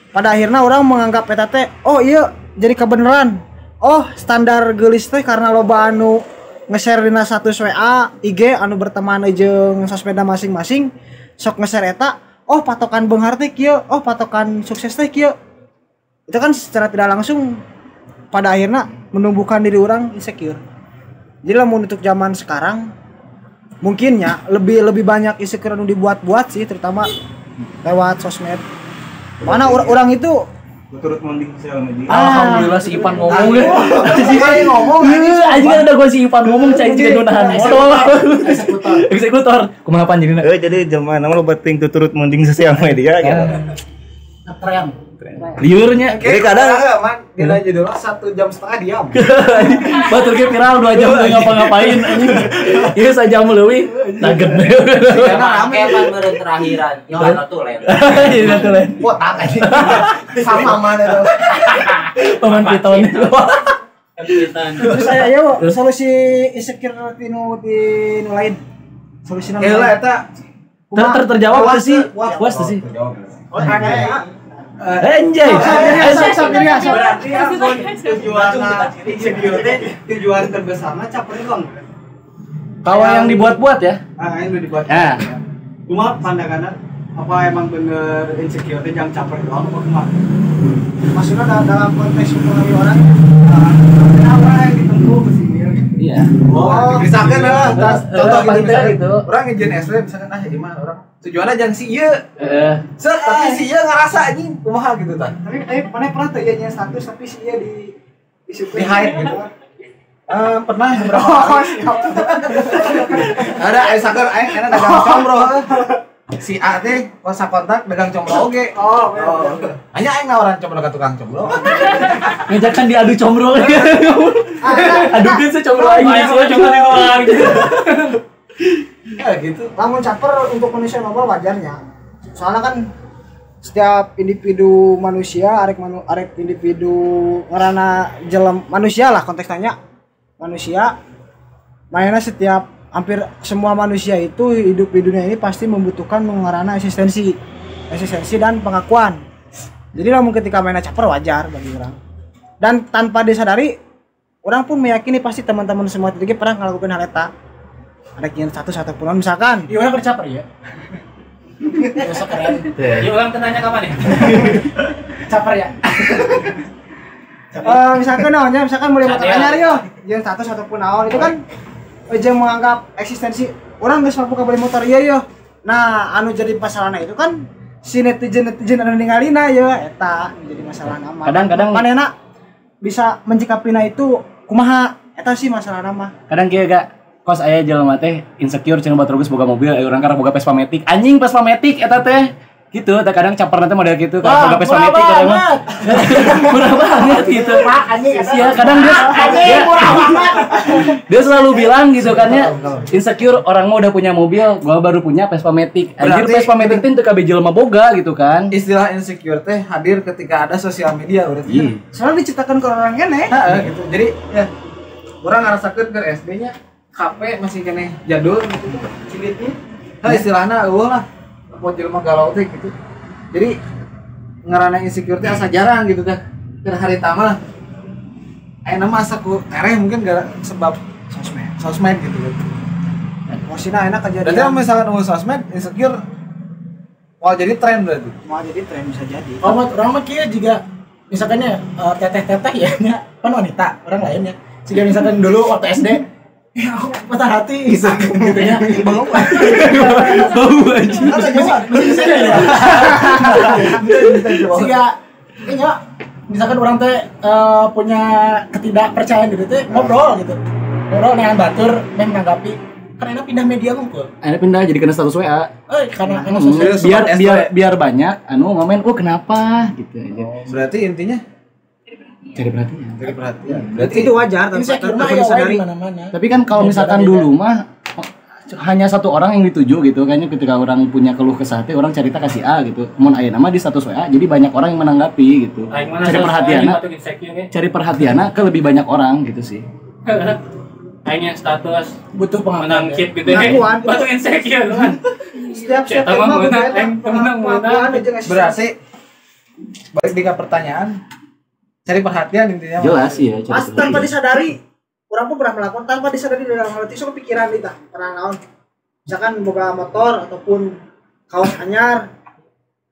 pada akhirnya orang menganggap eta teh oh iya jadi kebenaran. Oh standar geulis teh karena loba anu nge-share dina status WA, IG anu berteman jeung sosmedna masing-masing sok nge-share eta, oh patokan beunghar teh kieu, oh patokan sukses teh kieu. Itu kan secara tidak langsung pada akhirnya menumbuhkan diri orang insecure. Jadi lamun untuk zaman sekarang mungkinnya lebih banyak insecure anu dibuat-buat sih, terutama lewat sosmed. Mana orang itu turut mending sosial media. Alhamdulillah si Ipan ngomong. Si Ipan ngomong anjing kan ada gua si Ipan ngomong cai juga nahan. Eksekutor. Kumaha panjenengan? Jadi zaman lo penting turut mending sosial media gitu. Tren. Liurnya. Jadi kadang man dina judulnya 1,5 jam diam. Batur ge viral 2 jam teu ngapa-ngapain anjing. Ieu sajam leuwih naget. Karena rame pan beureun terakhiran. Ibarat tulen. Iya tulen. Botak anjing. Sama mana tuh. Paman piton. terus saya yo solusi insecure tinu lain. Solusina Eta terjawab tuh sih. Puas tuh sih. Oh ada. Anjay. Berarti tujuan terbesarnya caper dong. Kalau yang dibuat-buat ya. Yang dibuat. Ya. Cuma pandangannya apa emang bener insecure yang caper doang apa gimana? Maksudnya dalam konteks mempengaruhi orang Apa yang ditempuh ke sini? Iya. Misalkan lah, contoh gitu. Orang ngejen SD misalkan gimana orang tujuannya jangan si ieu. Tapi si ieu ngerasa anjing kumaha gitu kan. tapi mana pernah tuh ya status tapi si dia di Di hide gitu. pernah beberapa kali. Ada misalkan enak dagang combro. Si A teh kosa kontak dagang combro oge. Hanya aing nawaran combro ka tukang combro. Ngejakan diadu combro. Adukin sih combro aing semua cuma di luar gitu. Ya gitu. Namun caper untuk manusia normal wajarnya. Soalnya kan setiap individu manusia arek individu ngarana jelem manusia lah konteksnya. Manusia mainnya setiap hampir semua manusia itu hidup di dunia ini pasti membutuhkan mengarana eksistensi dan pengakuan. Jadi namun ketika mainnya caper wajar bagi orang. Dan tanpa disadari orang pun meyakini pasti teman-teman semua itu pernah melakukan hal eta. Ada kian satu-satu misalkan. Iya orang bercaper ya. Besok keren. Iya orang tanya kapan ya? Caper ya. misalkan mulai motor anyar yo, yang status ataupun naon itu kan aja menganggap eksistensi orang geus mampu beli motor ieu yo. Nah, anu jadi masalahna itu kan si netizen anu ningalina ya eta jadi masalah nama. Kadang-kadang manehna bisa mencikapina itu kumaha eta sih masalah nama. Kadang kieu gak kos aya jelema teh insecure cenah batur geus boga mobil, aya urang karena boga Vespa Matic. Anjing Vespa Matic eta teh. Gitu, kadang caper nanti model gitu kan boga Vespa Matic kadang mah. Murah banget gitu. Iya, kadang dia selalu bilang gitu kan ya, insecure orang mah udah punya mobil, gua baru punya Vespa Matic. Anjir Vespa Matic teh teu kabeh jelema boga gitu kan. Istilah insecure teh hadir ketika ada sosial media berarti. Iya. Soalnya diciptakan ke orang kene. Gitu. Jadi ya orang ngarasakeun ke SD-nya HP masih kene jadul gitu tuh cilitnya. Nah istilahna eueuh lah. Mau jelema galau teh gitu. Jadi ngarana insecure teh asa jarang gitu teh. Keur harita mah aya nama asa ku tereh mungkin gara sebab sosmed gitu. Maksudnya enak kejadian. Dan misalkan sosmed insecure wah jadi tren berarti. Mau jadi tren bisa jadi. Orang mah kieu juga misalkannya teteh-teteh ya kan wanita, orang lain ya. Jika misalkan dulu waktu SD ya patah hati gitu ya. Bau aja. Sehingga kayaknya misalkan orang teh punya ketidakpercayaan diri teh ngobrol gitu. Ngobrol dengan batur menanggapi. Kan enak pindah media ngumpul. Enak pindah jadi kena status WA. Karena sosial biar banyak ngomen kenapa gitu aja. Berarti intinya Cari perhatian. Berarti itu wajar tanpa disadari mana-mana. Tapi kan kalau misalkan dulu mah hanya satu orang yang dituju gitu, kayaknya ketika orang punya keluh kesah teh orang cerita kasih A gitu. Mun aya nama di status WA jadi banyak orang yang menanggapi gitu. Cari perhatian ke lebih banyak orang gitu sih. Hanya status butuh pengakuan menangkip gitu ya. Batu insecure kan. Setiap berarti balik di pertanyaan cari perhatian intinya. Jelas ya. Tanpa disadari, orang pun pernah melakukan tanpa disadari dalam hal itu pikiran kita pernah naon. Misalkan boga motor ataupun kaos anyar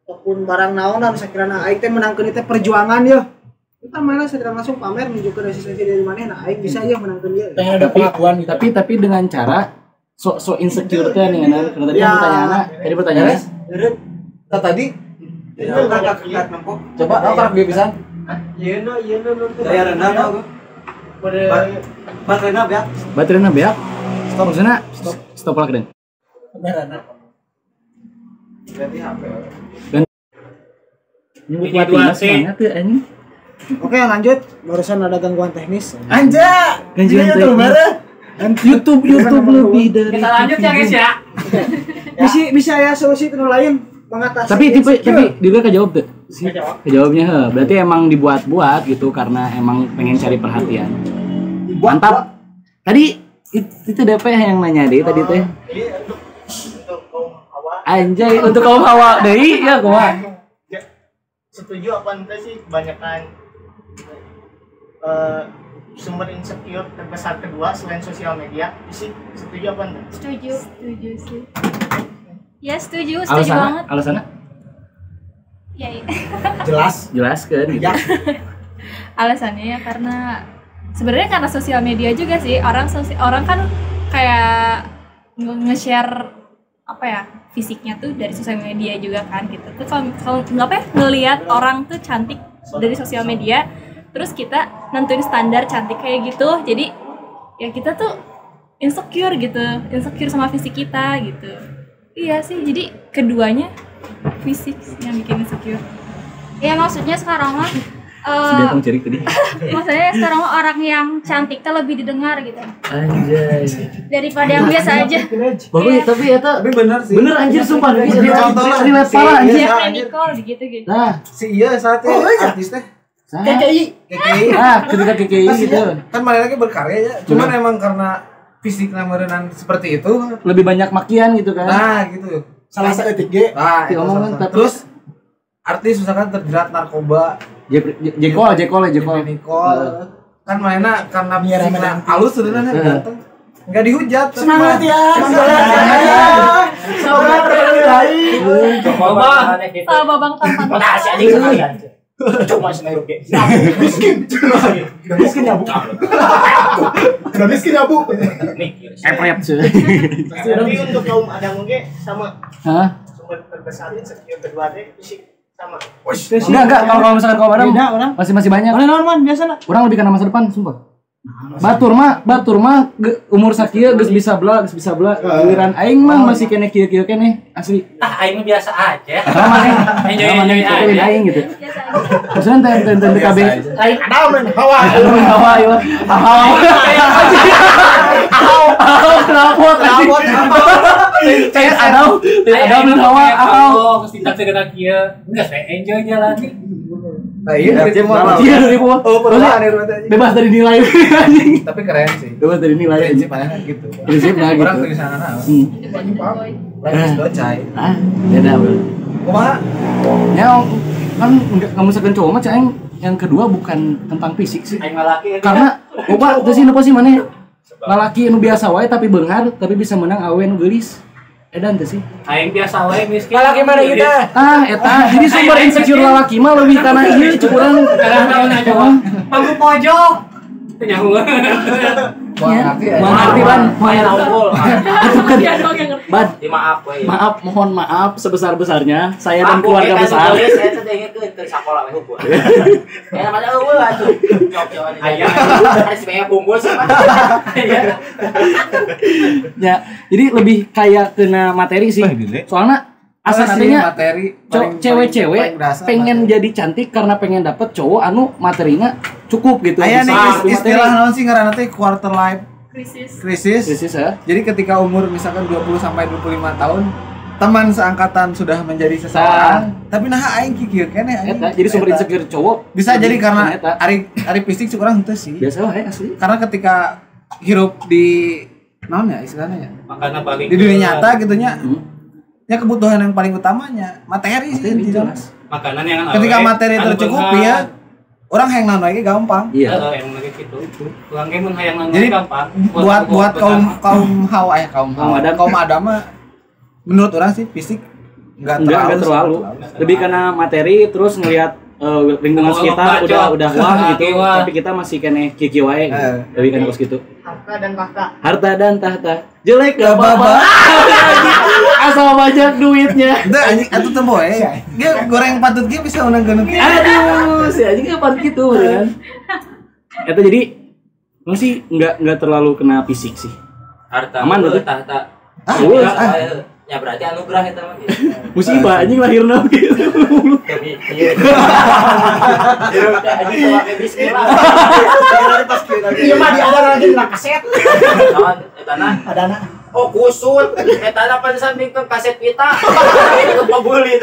ataupun barang naon dan sakirana aing teh menangkeun teh perjuangan ya. Kita malah sedang langsung pamer menunjukkan resistensi dari mana nah aing bisa ya menangkeun dia. Pengen ada pengakuan gitu. Tapi dengan cara so insecure teh nih kan. Karena tadi pertanyaannya. Tadi kakak nempok. Coba kakak dia bisa. Iya daya rendah tau. Baterainya beak. Stop maksudnya stop lah keren. Berarti HP. Ini semangat ya ini. Oke lanjut, barusan ada gangguan teknis. Anja, gangguan teknis. YouTube lebih dari. Kita lanjut ya guys ya. Bisa ya solusi itu lain mengatasi. Tapi dia kejawab tuh. Kejawabnya berarti emang dibuat-buat gitu karena emang pengen cari perhatian. Mantap. Tadi itu DP yang nanya deh tadi teh. Anjay untuk kaum hawa deui ya kumaha? Setuju apa enggak sih kebanyakan sumber insecure terbesar kedua selain sosial media? Sih setuju apa enggak? Setuju sih. Ya setuju Alasannya? banget. Alasannya? Ya, iya. Jelas kan gitu. Alasannya ya karena sebenarnya karena sosial media juga sih orang kan kayak nge-share apa ya fisiknya tuh dari sosial media juga kan gitu. Tuh kalau ngelihat orang tuh cantik dari sosial media, terus kita nentuin standar cantik kayak gitu. Jadi ya kita tuh insecure sama fisik kita gitu. Iya sih, jadi keduanya fisik yang bikin insecure. Ya maksudnya sekarang mah Sudah kamu cari tadi. maksudnya sekarang mah orang yang cantik tuh lebih didengar gitu Anjay. daripada yang biasa aja. Bagus tapi eta bener sih. Bener anjir sumpah nih. Contoh lah. Relate parah anjir. Kayak Nicole gitu. Nah, si iya saat itu artis teh. KKI. Nah, ketika KKI gitu. Kan mereka lagi berkarya ya. Cuman emang karena fisiknya merenan seperti itu Lebih banyak makian gitu kan. nah gitu. Salah satu etik Nah, itu Ngomong salah satu. tapi- Terus artis misalkan terjerat narkoba, Jekol. Nicole kan mainnya karena Biar fisiknya rame-rame. halus sebenarnya ganteng. Enggak dihujat. Semangat ya. Semoga terbaik. Coba. Sama babang tampan. Makasih anjing sekalian. Cuma senaruh ke. Miskin ya bu. Udah miskin ya bu. Nih. Epret sih. Tapi untuk kaum ada mungkin sama Hah? sumber terbesar insecure kedua teh fisik sama. Enggak kalau misalkan kau Beda orang. masih banyak. Mana normal biasa lah. Orang lebih karena masa depan sumpah. Batur mah umur sakieu geus bisa bla. Giliran aing mah masih kene kieu kene asli. Aing biasa aja. Sama nih. Enjoy aja. Aing gitu. Maksudnya tenten KB. Aing ada men hawa. Hawa yo. Hawa kenapot. Cek ada men hawa. Oh, kesintak segera kieu. Enggak saya enjoy jalan nih. Nah, iya dari semua. Iya dari gua. Oh, perusahaan Bebas dari nilai anjing. tapi keren sih. Bebas dari nilai anjing. Prinsipnya gitu. Prinsipnya gitu. Orang tulisan anak. Lagi docai. Beda bro. Kumaha? Ya kan nggak misalkan cowok mah cang yang kedua bukan tentang fisik sih. Aing laki Karena opa itu sih sih mana? Lalaki nu biasa wae tapi beunghar tapi bisa menang awe nu geulis. Edan teh sih. Aing biasa wae miskin. Lalaki mana kita? Eta jadi sumber insecure lalaki mah lebih karena ieu cek urang Kadang-kadang aja. Pangku pojok. Nyaho. Ngerti ban, main unggul. Dia doang yang ngerti. Ban, Maaf we. mohon maaf sebesar-besarnya saya dan keluarga besar. Saya teh ingetkeun ke sekolah we hukum. Ya namanya eueuh atuh. Cok-cokan. Aya. Harus banyak bungkus. Ya, jadi lebih kayak kena materi sih. Soalnya asal artinya cewek-cewek pengen jadi cantik karena pengen dapet cowok anu materinya cukup gitu. Aya nih istilah naon sih ngaranna teh quarter life crisis ya. Jadi ketika umur misalkan 20 sampai 25 tahun teman seangkatan sudah menjadi seseorang tapi nah aing kikieu keneh aing. Jadi sumber insecure cowok bisa jadi karena ari fisik urang henteu sih. Biasa wae asli. Karena ketika hirup di naon ya istilahnya ya. Makanya paling di dunia nyata gitunya. Ya kebutuhan yang paling utamanya materi sih jelas. Makanan yang ketika materi tercukupi ya orang hayang naon lagi gampang. Iya. Yang lagi gitu. Urang ge mun hayang naon gampang. Buat kaum adam mah menurut orang sih fisik enggak terlalu. Lebih karena materi terus ngelihat lingkungan sekitar udah wah gitu tapi kita masih kene kiki wae gitu. Lebih karena gitu. Harta dan tahta. Jelek gak apa-apa. Asal banyak duitnya. Teu anjing atuh teu boe. Ge goreng patut ge bisa unang-unang. Aduh, si anjing kapan gitu kan. Eta jadi masih enggak terlalu kena fisik sih. Harta aman betul tahta. Ya berarti anugerah eta mah. Musibah anjing lahirna gitu. Iya. Anjing sama bismillah. Iya mah diadar lagi di kaset. Naon etana? Adana. Oh kusut. Etana pantesan bikin kaset pita. Itu pabulit.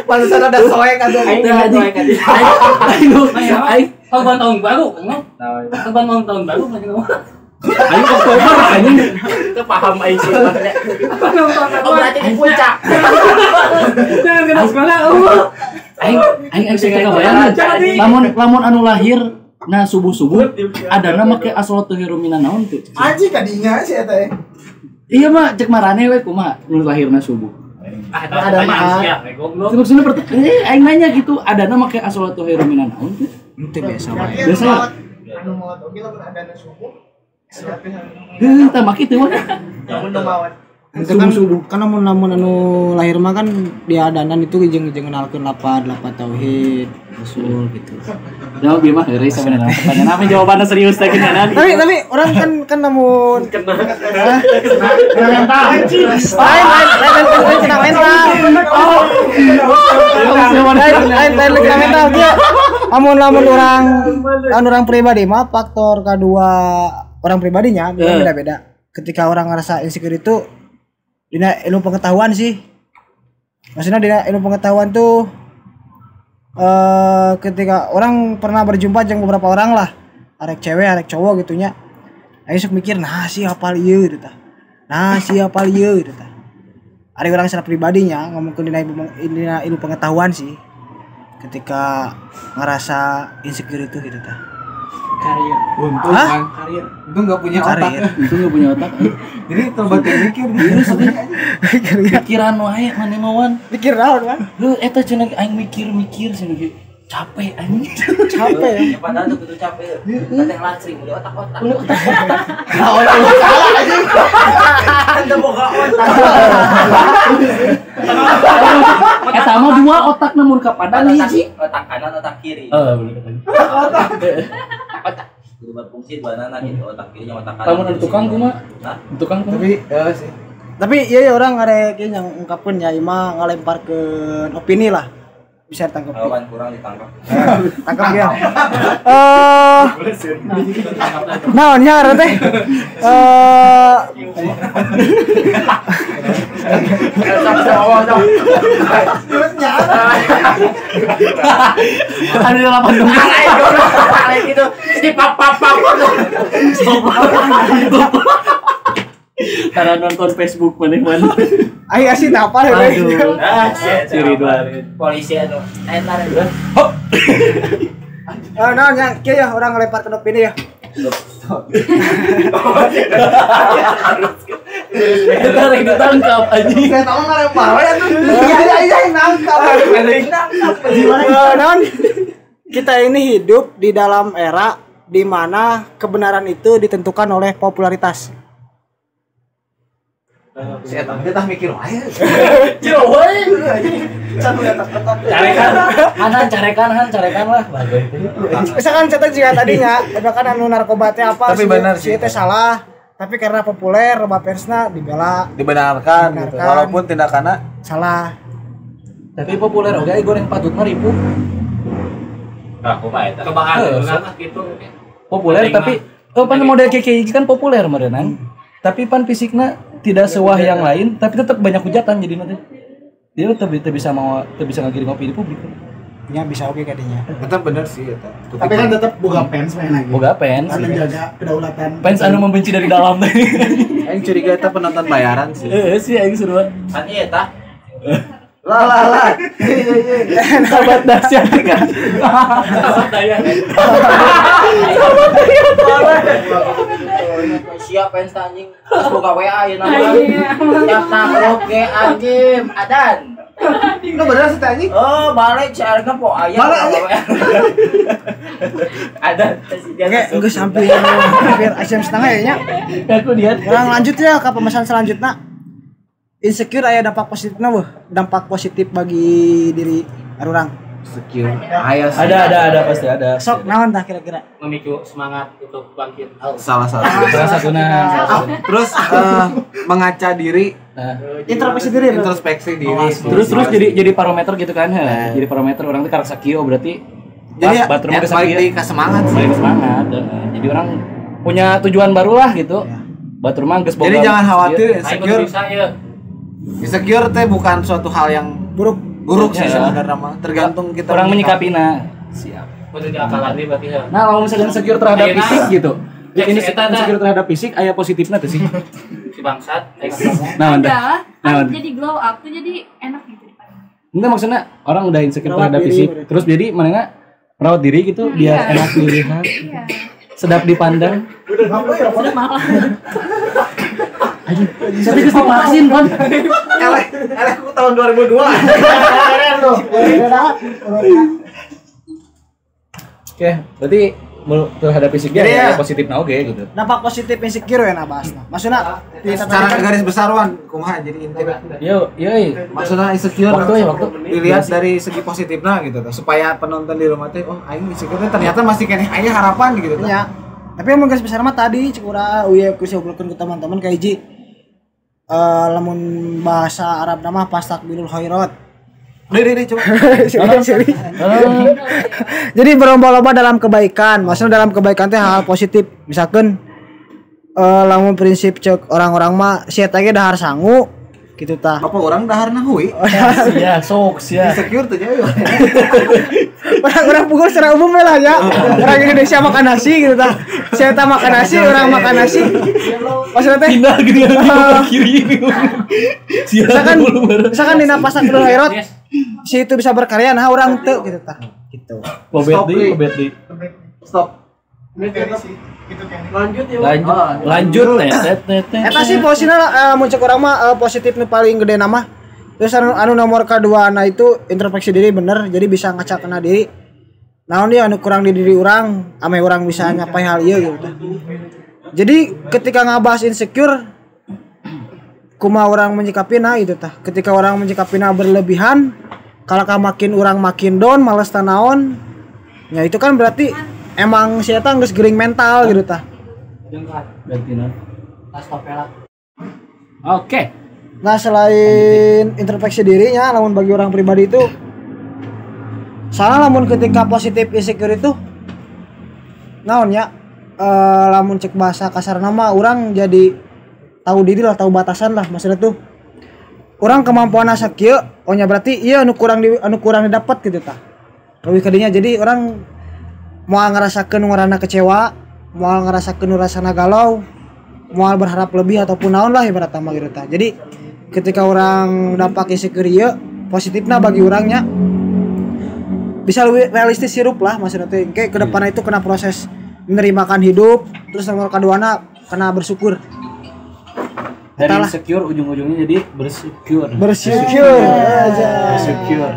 Pantesan ada soek atuh. Aing tahun baru. Tahun baru Aing Oktober anjing. Itu paham aing sih maksudnya. Oh berarti di puncak. Jangan kena sekolah. Aing sih teh kabayang. Lamun anu lahir nah subuh-subuh ada nama ke asal teu herumina naon tuh. Anjing kadinya sih eta. Iya mah cek marane we kumaha nu lahirna subuh. Ada mah. Maksudnya aing nanya gitu ada nama ke asal teu herumina naon tuh. Teu biasa wae. Biasa. Anu maot oge lamun ada subuh. Tambah kitu mah. Itu kan karena namun anu lahir mah kan diadanan itu jeung ngenalkeun lapad tauhid usul gitu. Ya bieu mah heureuy sabenerna. Pertanyaan apa jawabanna serius teh kenaan. Tapi orang kan namun kena mental. Lain kena mental. Oh. Lain kena mental dia. Lamun orang pribadi mah faktor kedua orang pribadinya beda-beda. Ketika orang ngerasa insecure itu dina ilmu pengetahuan sih. Maksudnya dina ilmu pengetahuan tuh ketika orang pernah berjumpa dengan beberapa orang lah, arek cewek, arek cowok gitunya. Aing sok mikir, nah si hafal ieu gitu tah. Nah si hafal ieu gitu tah. Ari orang secara pribadinya ngomongkeun dina ilmu pengetahuan sih. Ketika ngerasa insecure itu gitu tah. Karir. Untung kan karir. Untung enggak punya otak. Untung enggak punya otak. Jadi tobat mikir pikiran wae manemawan. Mikir naon, Man? Lu eta cenah aing mikir cenah ge. Capek anjing. Capek ya. Padahal tuh kudu capek. Kateng lacring udah otak-otak. Nah, orang salah anjing. Anda boga otak. Eta mah dua otak namun kapadan hiji. Otak kanan, otak kiri. Bener Otak. Otak. Kudu berfungsi dua nana gitu, otak kirinya otak kanan. Lamun ada tukang kumaha? Tukang kumaha? Tapi ya sih. Tapi iya orang arek yang ungkapkeun nya imah ngalemparkeun opini lah. Bisa ditangkap. Lawan kurang ditangkap. Tangkap dia. Naonnya arep teh? Ada 8 dong. Lain gitu. Di pap. Karena nonton Facebook mana-mana. Aing asih apa ya? Aduh. Si Ridwan. Polisi anu. Entar. Nah, yang kieu ya orang ngelempar ke opini ya. Kita rek ditangkap anjing. Saya tahu ngelempar wae atuh. Iya nangkap. Kita ini hidup di dalam era di mana kebenaran itu ditentukan oleh popularitas. Saya tah mikir wae. Carekan lah. Misalkan saya juga tadinya, misalkan anu narkoba teh apa tapi benar sih teh salah, tapi karena populer loba persna dibenarkan gitu. Walaupun tindakannya salah. Tapi populer oke goreng patut mah ribu. Kebangan gitu. Populer tapi pan model KKI kan populer merenang. Tapi pan fisiknya tidak sewah yang lain, tapi tetap banyak hujatan jadi nanti. Dia tetap bisa ngagiring ngopi di publik. Ya bisa oke kadinya. Tetap bener sih eta. Tapi kan tetap boga fans main lagi. Boga fans. Kan menjaga kedaulatan. Fans anu membenci dari dalam teh. Aing curiga eta penonton bayaran sih. Sih aing seruan. Kan eta. Lah. Sahabat dahsyat kan. Sahabat daya. Siap fans anjing. Terus buka WA ya nama. Tiap nakrok ge anjing adan. Lu bener sih anjing? Oh, balik CR kan po aya. Adan. Geus hampir ASM setengah ya nya. Aku lihat. Orang lanjut ya ke pembahasan selanjutnya. Insecure aya dampak positifna weh. Dampak positif bagi diri orang. Insecure. Aya sih. Ada pasti ada. Sok naon tah kira-kira? Memicu semangat untuk bangkit. Salah satu. Terus mengaca diri, introspeksi diri. Terus jadi parameter gitu kan. Jadi parameter orang tuh karakter sakio berarti jadi batur mah balik ke semangat. Jadi orang punya tujuan baru lah gitu. Batur mah geus boga. Jadi jangan khawatir insecure teh bukan suatu hal yang buruk sih sebenarnya mah. Tergantung kita orang menyikapinya. Siap. Kudu diakalan deui berarti ya. Nah, kalau misalnya insecure terhadap fisik gitu. Ini insecure terhadap fisik aya positifnya tuh sih. Si bangsat. Nah, jadi glow up tuh jadi enak gitu. Enggak maksudnya orang udah insecure terhadap fisik, terus jadi mana merawat diri gitu biar enak dilihat. Sedap dipandang. Sedap malah. Tapi geus divaksin, Pan. Eleh aku tahun 2002. Oke, berarti terhadap fisiknya ya positifnya oke gitu. Dampak positif insecure ya bahasna. Maksudnya secara garis besar wan kumaha jadi inti. Yo. Maksudnya insecure waktu dilihat dari segi positifnya gitu supaya penonton di rumah teh oh aing insecure ternyata masih kene aya harapan gitu ya. Tapi yang garis besar mah tadi cek urang uya ku ngobrolkeun ke teman-teman ka hiji lamun bahasa Arab nama pastakbilul khairat. Deh coba. Jadi berlomba-lomba dalam kebaikan. Maksudnya dalam kebaikan teh hal positif. Misalkan lamun prinsip cek orang-orang mah sia teh ge dahar sangu gitu tah. Apa orang daharna heuy? Sia sok sia. Insecure teh ya. Orang pukul secara umum lah ya. Orang Indonesia makan nasi gitu tah. Saya tah makan nasi, orang makan nasi. Maksudnya teh pindah gitu kiri ini. Misalkan dina pastakbilul khairat si itu bisa berkarya nah orang teu gitu tah. Gitu. Pobet. Stop. Lanjut eta sih posisinya mun cek urang mah positif nu paling gede nama. Terus anu nomor kedua na itu introspeksi diri bener jadi bisa ngaca kena diri. Naon dia anu kurang di diri urang ame urang bisa nyapai hal ieu gitu. Jadi ketika ngabahas insecure kumaha urang menyikapina gitu tah. Ketika orang menyikapina berlebihan kalaka makin urang makin down males tanaon. Ya itu kan berarti emang si eta geus gering mental gitu tah. Oke. Nah selain introspeksi dirinya, lamun bagi orang pribadi itu salah lamun ketika positif insecure itu naon ya lamun cek bahasa kasar nama orang jadi tahu diri lah, tahu batasan lah maksudnya tuh orang kemampuan asa kieu ohnya berarti iya anu kurang didapat gitu tah lebih kadinya jadi orang mau ngerasakeun warna kecewa mau ngerasakeun rasana galau mau berharap lebih ataupun naon lah ibarat mah gitu tah jadi ketika orang dampak insecure ieu positifna bagi orangnya bisa lebih realistis hirup lah maksudnya teh kayak kedepannya itu kena proses menerimakan hidup terus nomor keduana kena bersyukur dari insecure ujung-ujungnya jadi bersyukur aja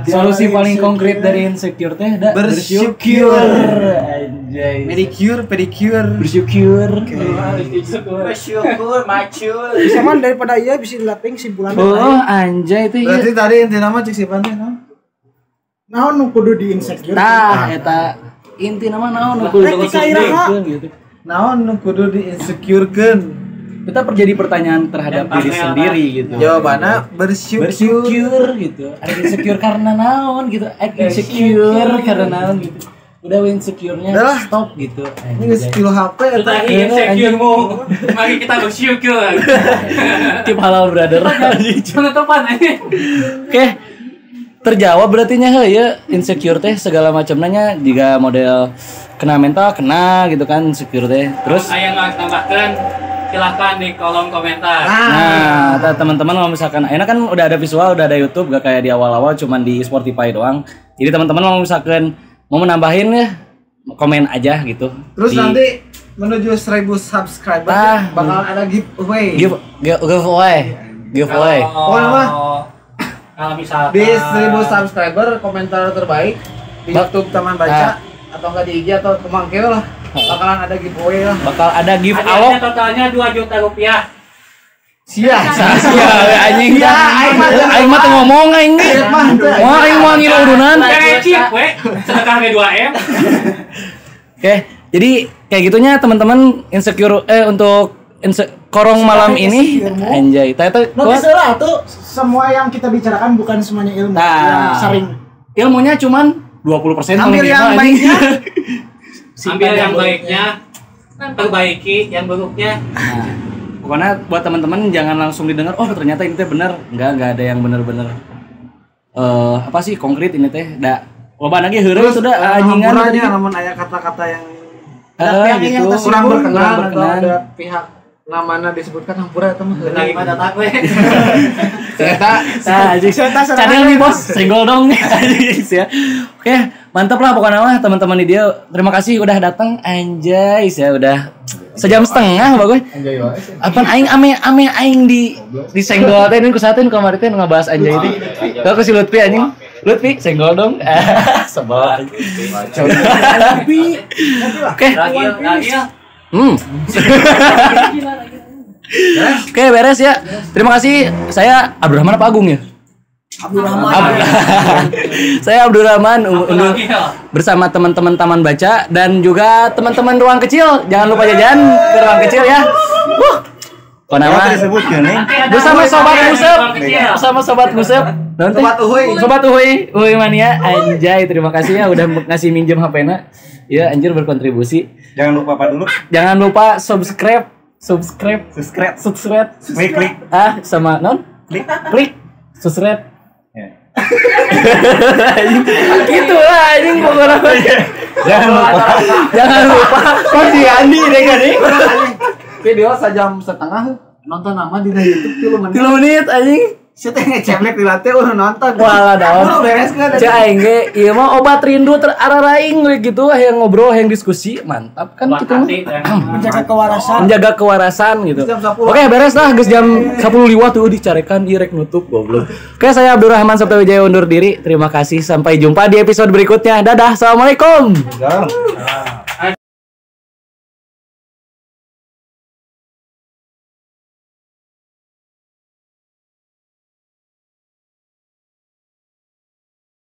solusi paling konkret dari insecure teh bersyukur Anjay. Pedicure. Bersyukur. Bersyukur, macul. Bisa man daripada iya bisa dilatih simpulan. Oh, anjay itu Berarti ya. tadi inti nama cek si Pantai Naon nu kudu di insecure. Tah eta inti nama naon kudu gitu. Naon nu kudu di-insecurekeun? Kita terjadi pertanyaan terhadap diri sendiri gitu. Jawabannya bersyukur gitu. Ada insecure karena naon gitu. Insecure karena naon gitu. Udah insecure-nya Udah lah. stop gitu. Ini geus kilo HP eta. Insecure-mu. Mari kita bersyukur. Tim halal brother. Penutupan aja. Oke. Terjawab berarti nya ya insecure teh segala macamnya nya jika model kena mental kena gitu kan insecure teh. Terus Aya nggak tambahkan silahkan di kolom komentar. nah, teman-teman kalau misalkan enak kan udah ada visual, udah ada YouTube, gak kayak di awal-awal cuman di Spotify doang. Jadi teman-teman kalau misalkan mau menambahin ya komen aja gitu. Terus nanti menuju 1000 subscriber bakal ada giveaway. Giveaway. Oh, apa? Kalau misalkan Di 1000 subscriber komentar terbaik di YouTube Taman Baca atau enggak di IG atau Kemangkeo lah. Bakalan ada giveaway lah. Bakal ada give hadiahnya totalnya 2 juta rupiah. Sia. Anjing. Ya, aing mah teu ngomong aing ge. Moal aing moal ngilu urunan. Kecil we, sedekah ge 2M. Oke, jadi kayak gitunya teman-teman insecure untuk korong malam ini anjay. Tata Nanti salah tuh semua yang kita bicarakan bukan semuanya ilmu. Yang sering ilmunya cuman 20% ambil yang baiknya. Ambil yang baiknya, perbaiki yang buruknya. Nah, pokoknya buat teman-teman jangan langsung didengar, oh ternyata ini teh benar. Enggak ada yang benar-benar apa sih konkret ini teh. Da loba lagi heureuh sudah anjingan namun aya kata-kata yang gitu kurang berkenan atau ada pihak namanya disebutkan hampura eta mah Lagi mah datak we. Cadel nih bos, senggol dong guys ya. Oke, mantap lah pokoknya lah teman-teman di dia. Terima kasih udah datang anjay ya udah sejam setengah bagus. Apaan aing ame aing di senggol teh ku saten kemarin teh ngebahas anjay itu. Kau ke si Lutfi anjing. Lutfi senggol dong. Sebel. Oke. Lagi. Oke, beres ya. Terima kasih. Saya Abdurrahman apa Agung ya? Saya Abdurrahman bersama teman-teman Taman Baca dan juga teman-teman Ruang Kecil. Jangan lupa jajan ke Ruang Kecil ya. Kok nama? Bersama Sobat Musep. Sobat Uhuy mania. Anjay, terima kasih ya udah ngasih minjem HP-na. Ya, anjir berkontribusi. Jangan lupa apa dulu? Jangan lupa subscribe. Klik. Sama non? Klik. Subscribe. Gitu lah anjing pokoknya. Jangan lupa. Kok si Andi deh kan nih. Video sejam setengah nonton nama di YouTube 3 menit anjing. Saya teh ngeceblek di lantai udah nonton. Walah daun. Beres kan? Cek aing ge ieu mah obat rindu terararaing we gitu yang ngobrol yang diskusi mantap kan gitu menjaga kewarasan gitu. Oke beres lah geus jam 10 liwat tuh dicarekan ieu rek nutup goblok. Oke saya Abdurrahman Sabta Wijaya undur diri. Terima kasih sampai jumpa di episode berikutnya. Dadah. Assalamualaikum.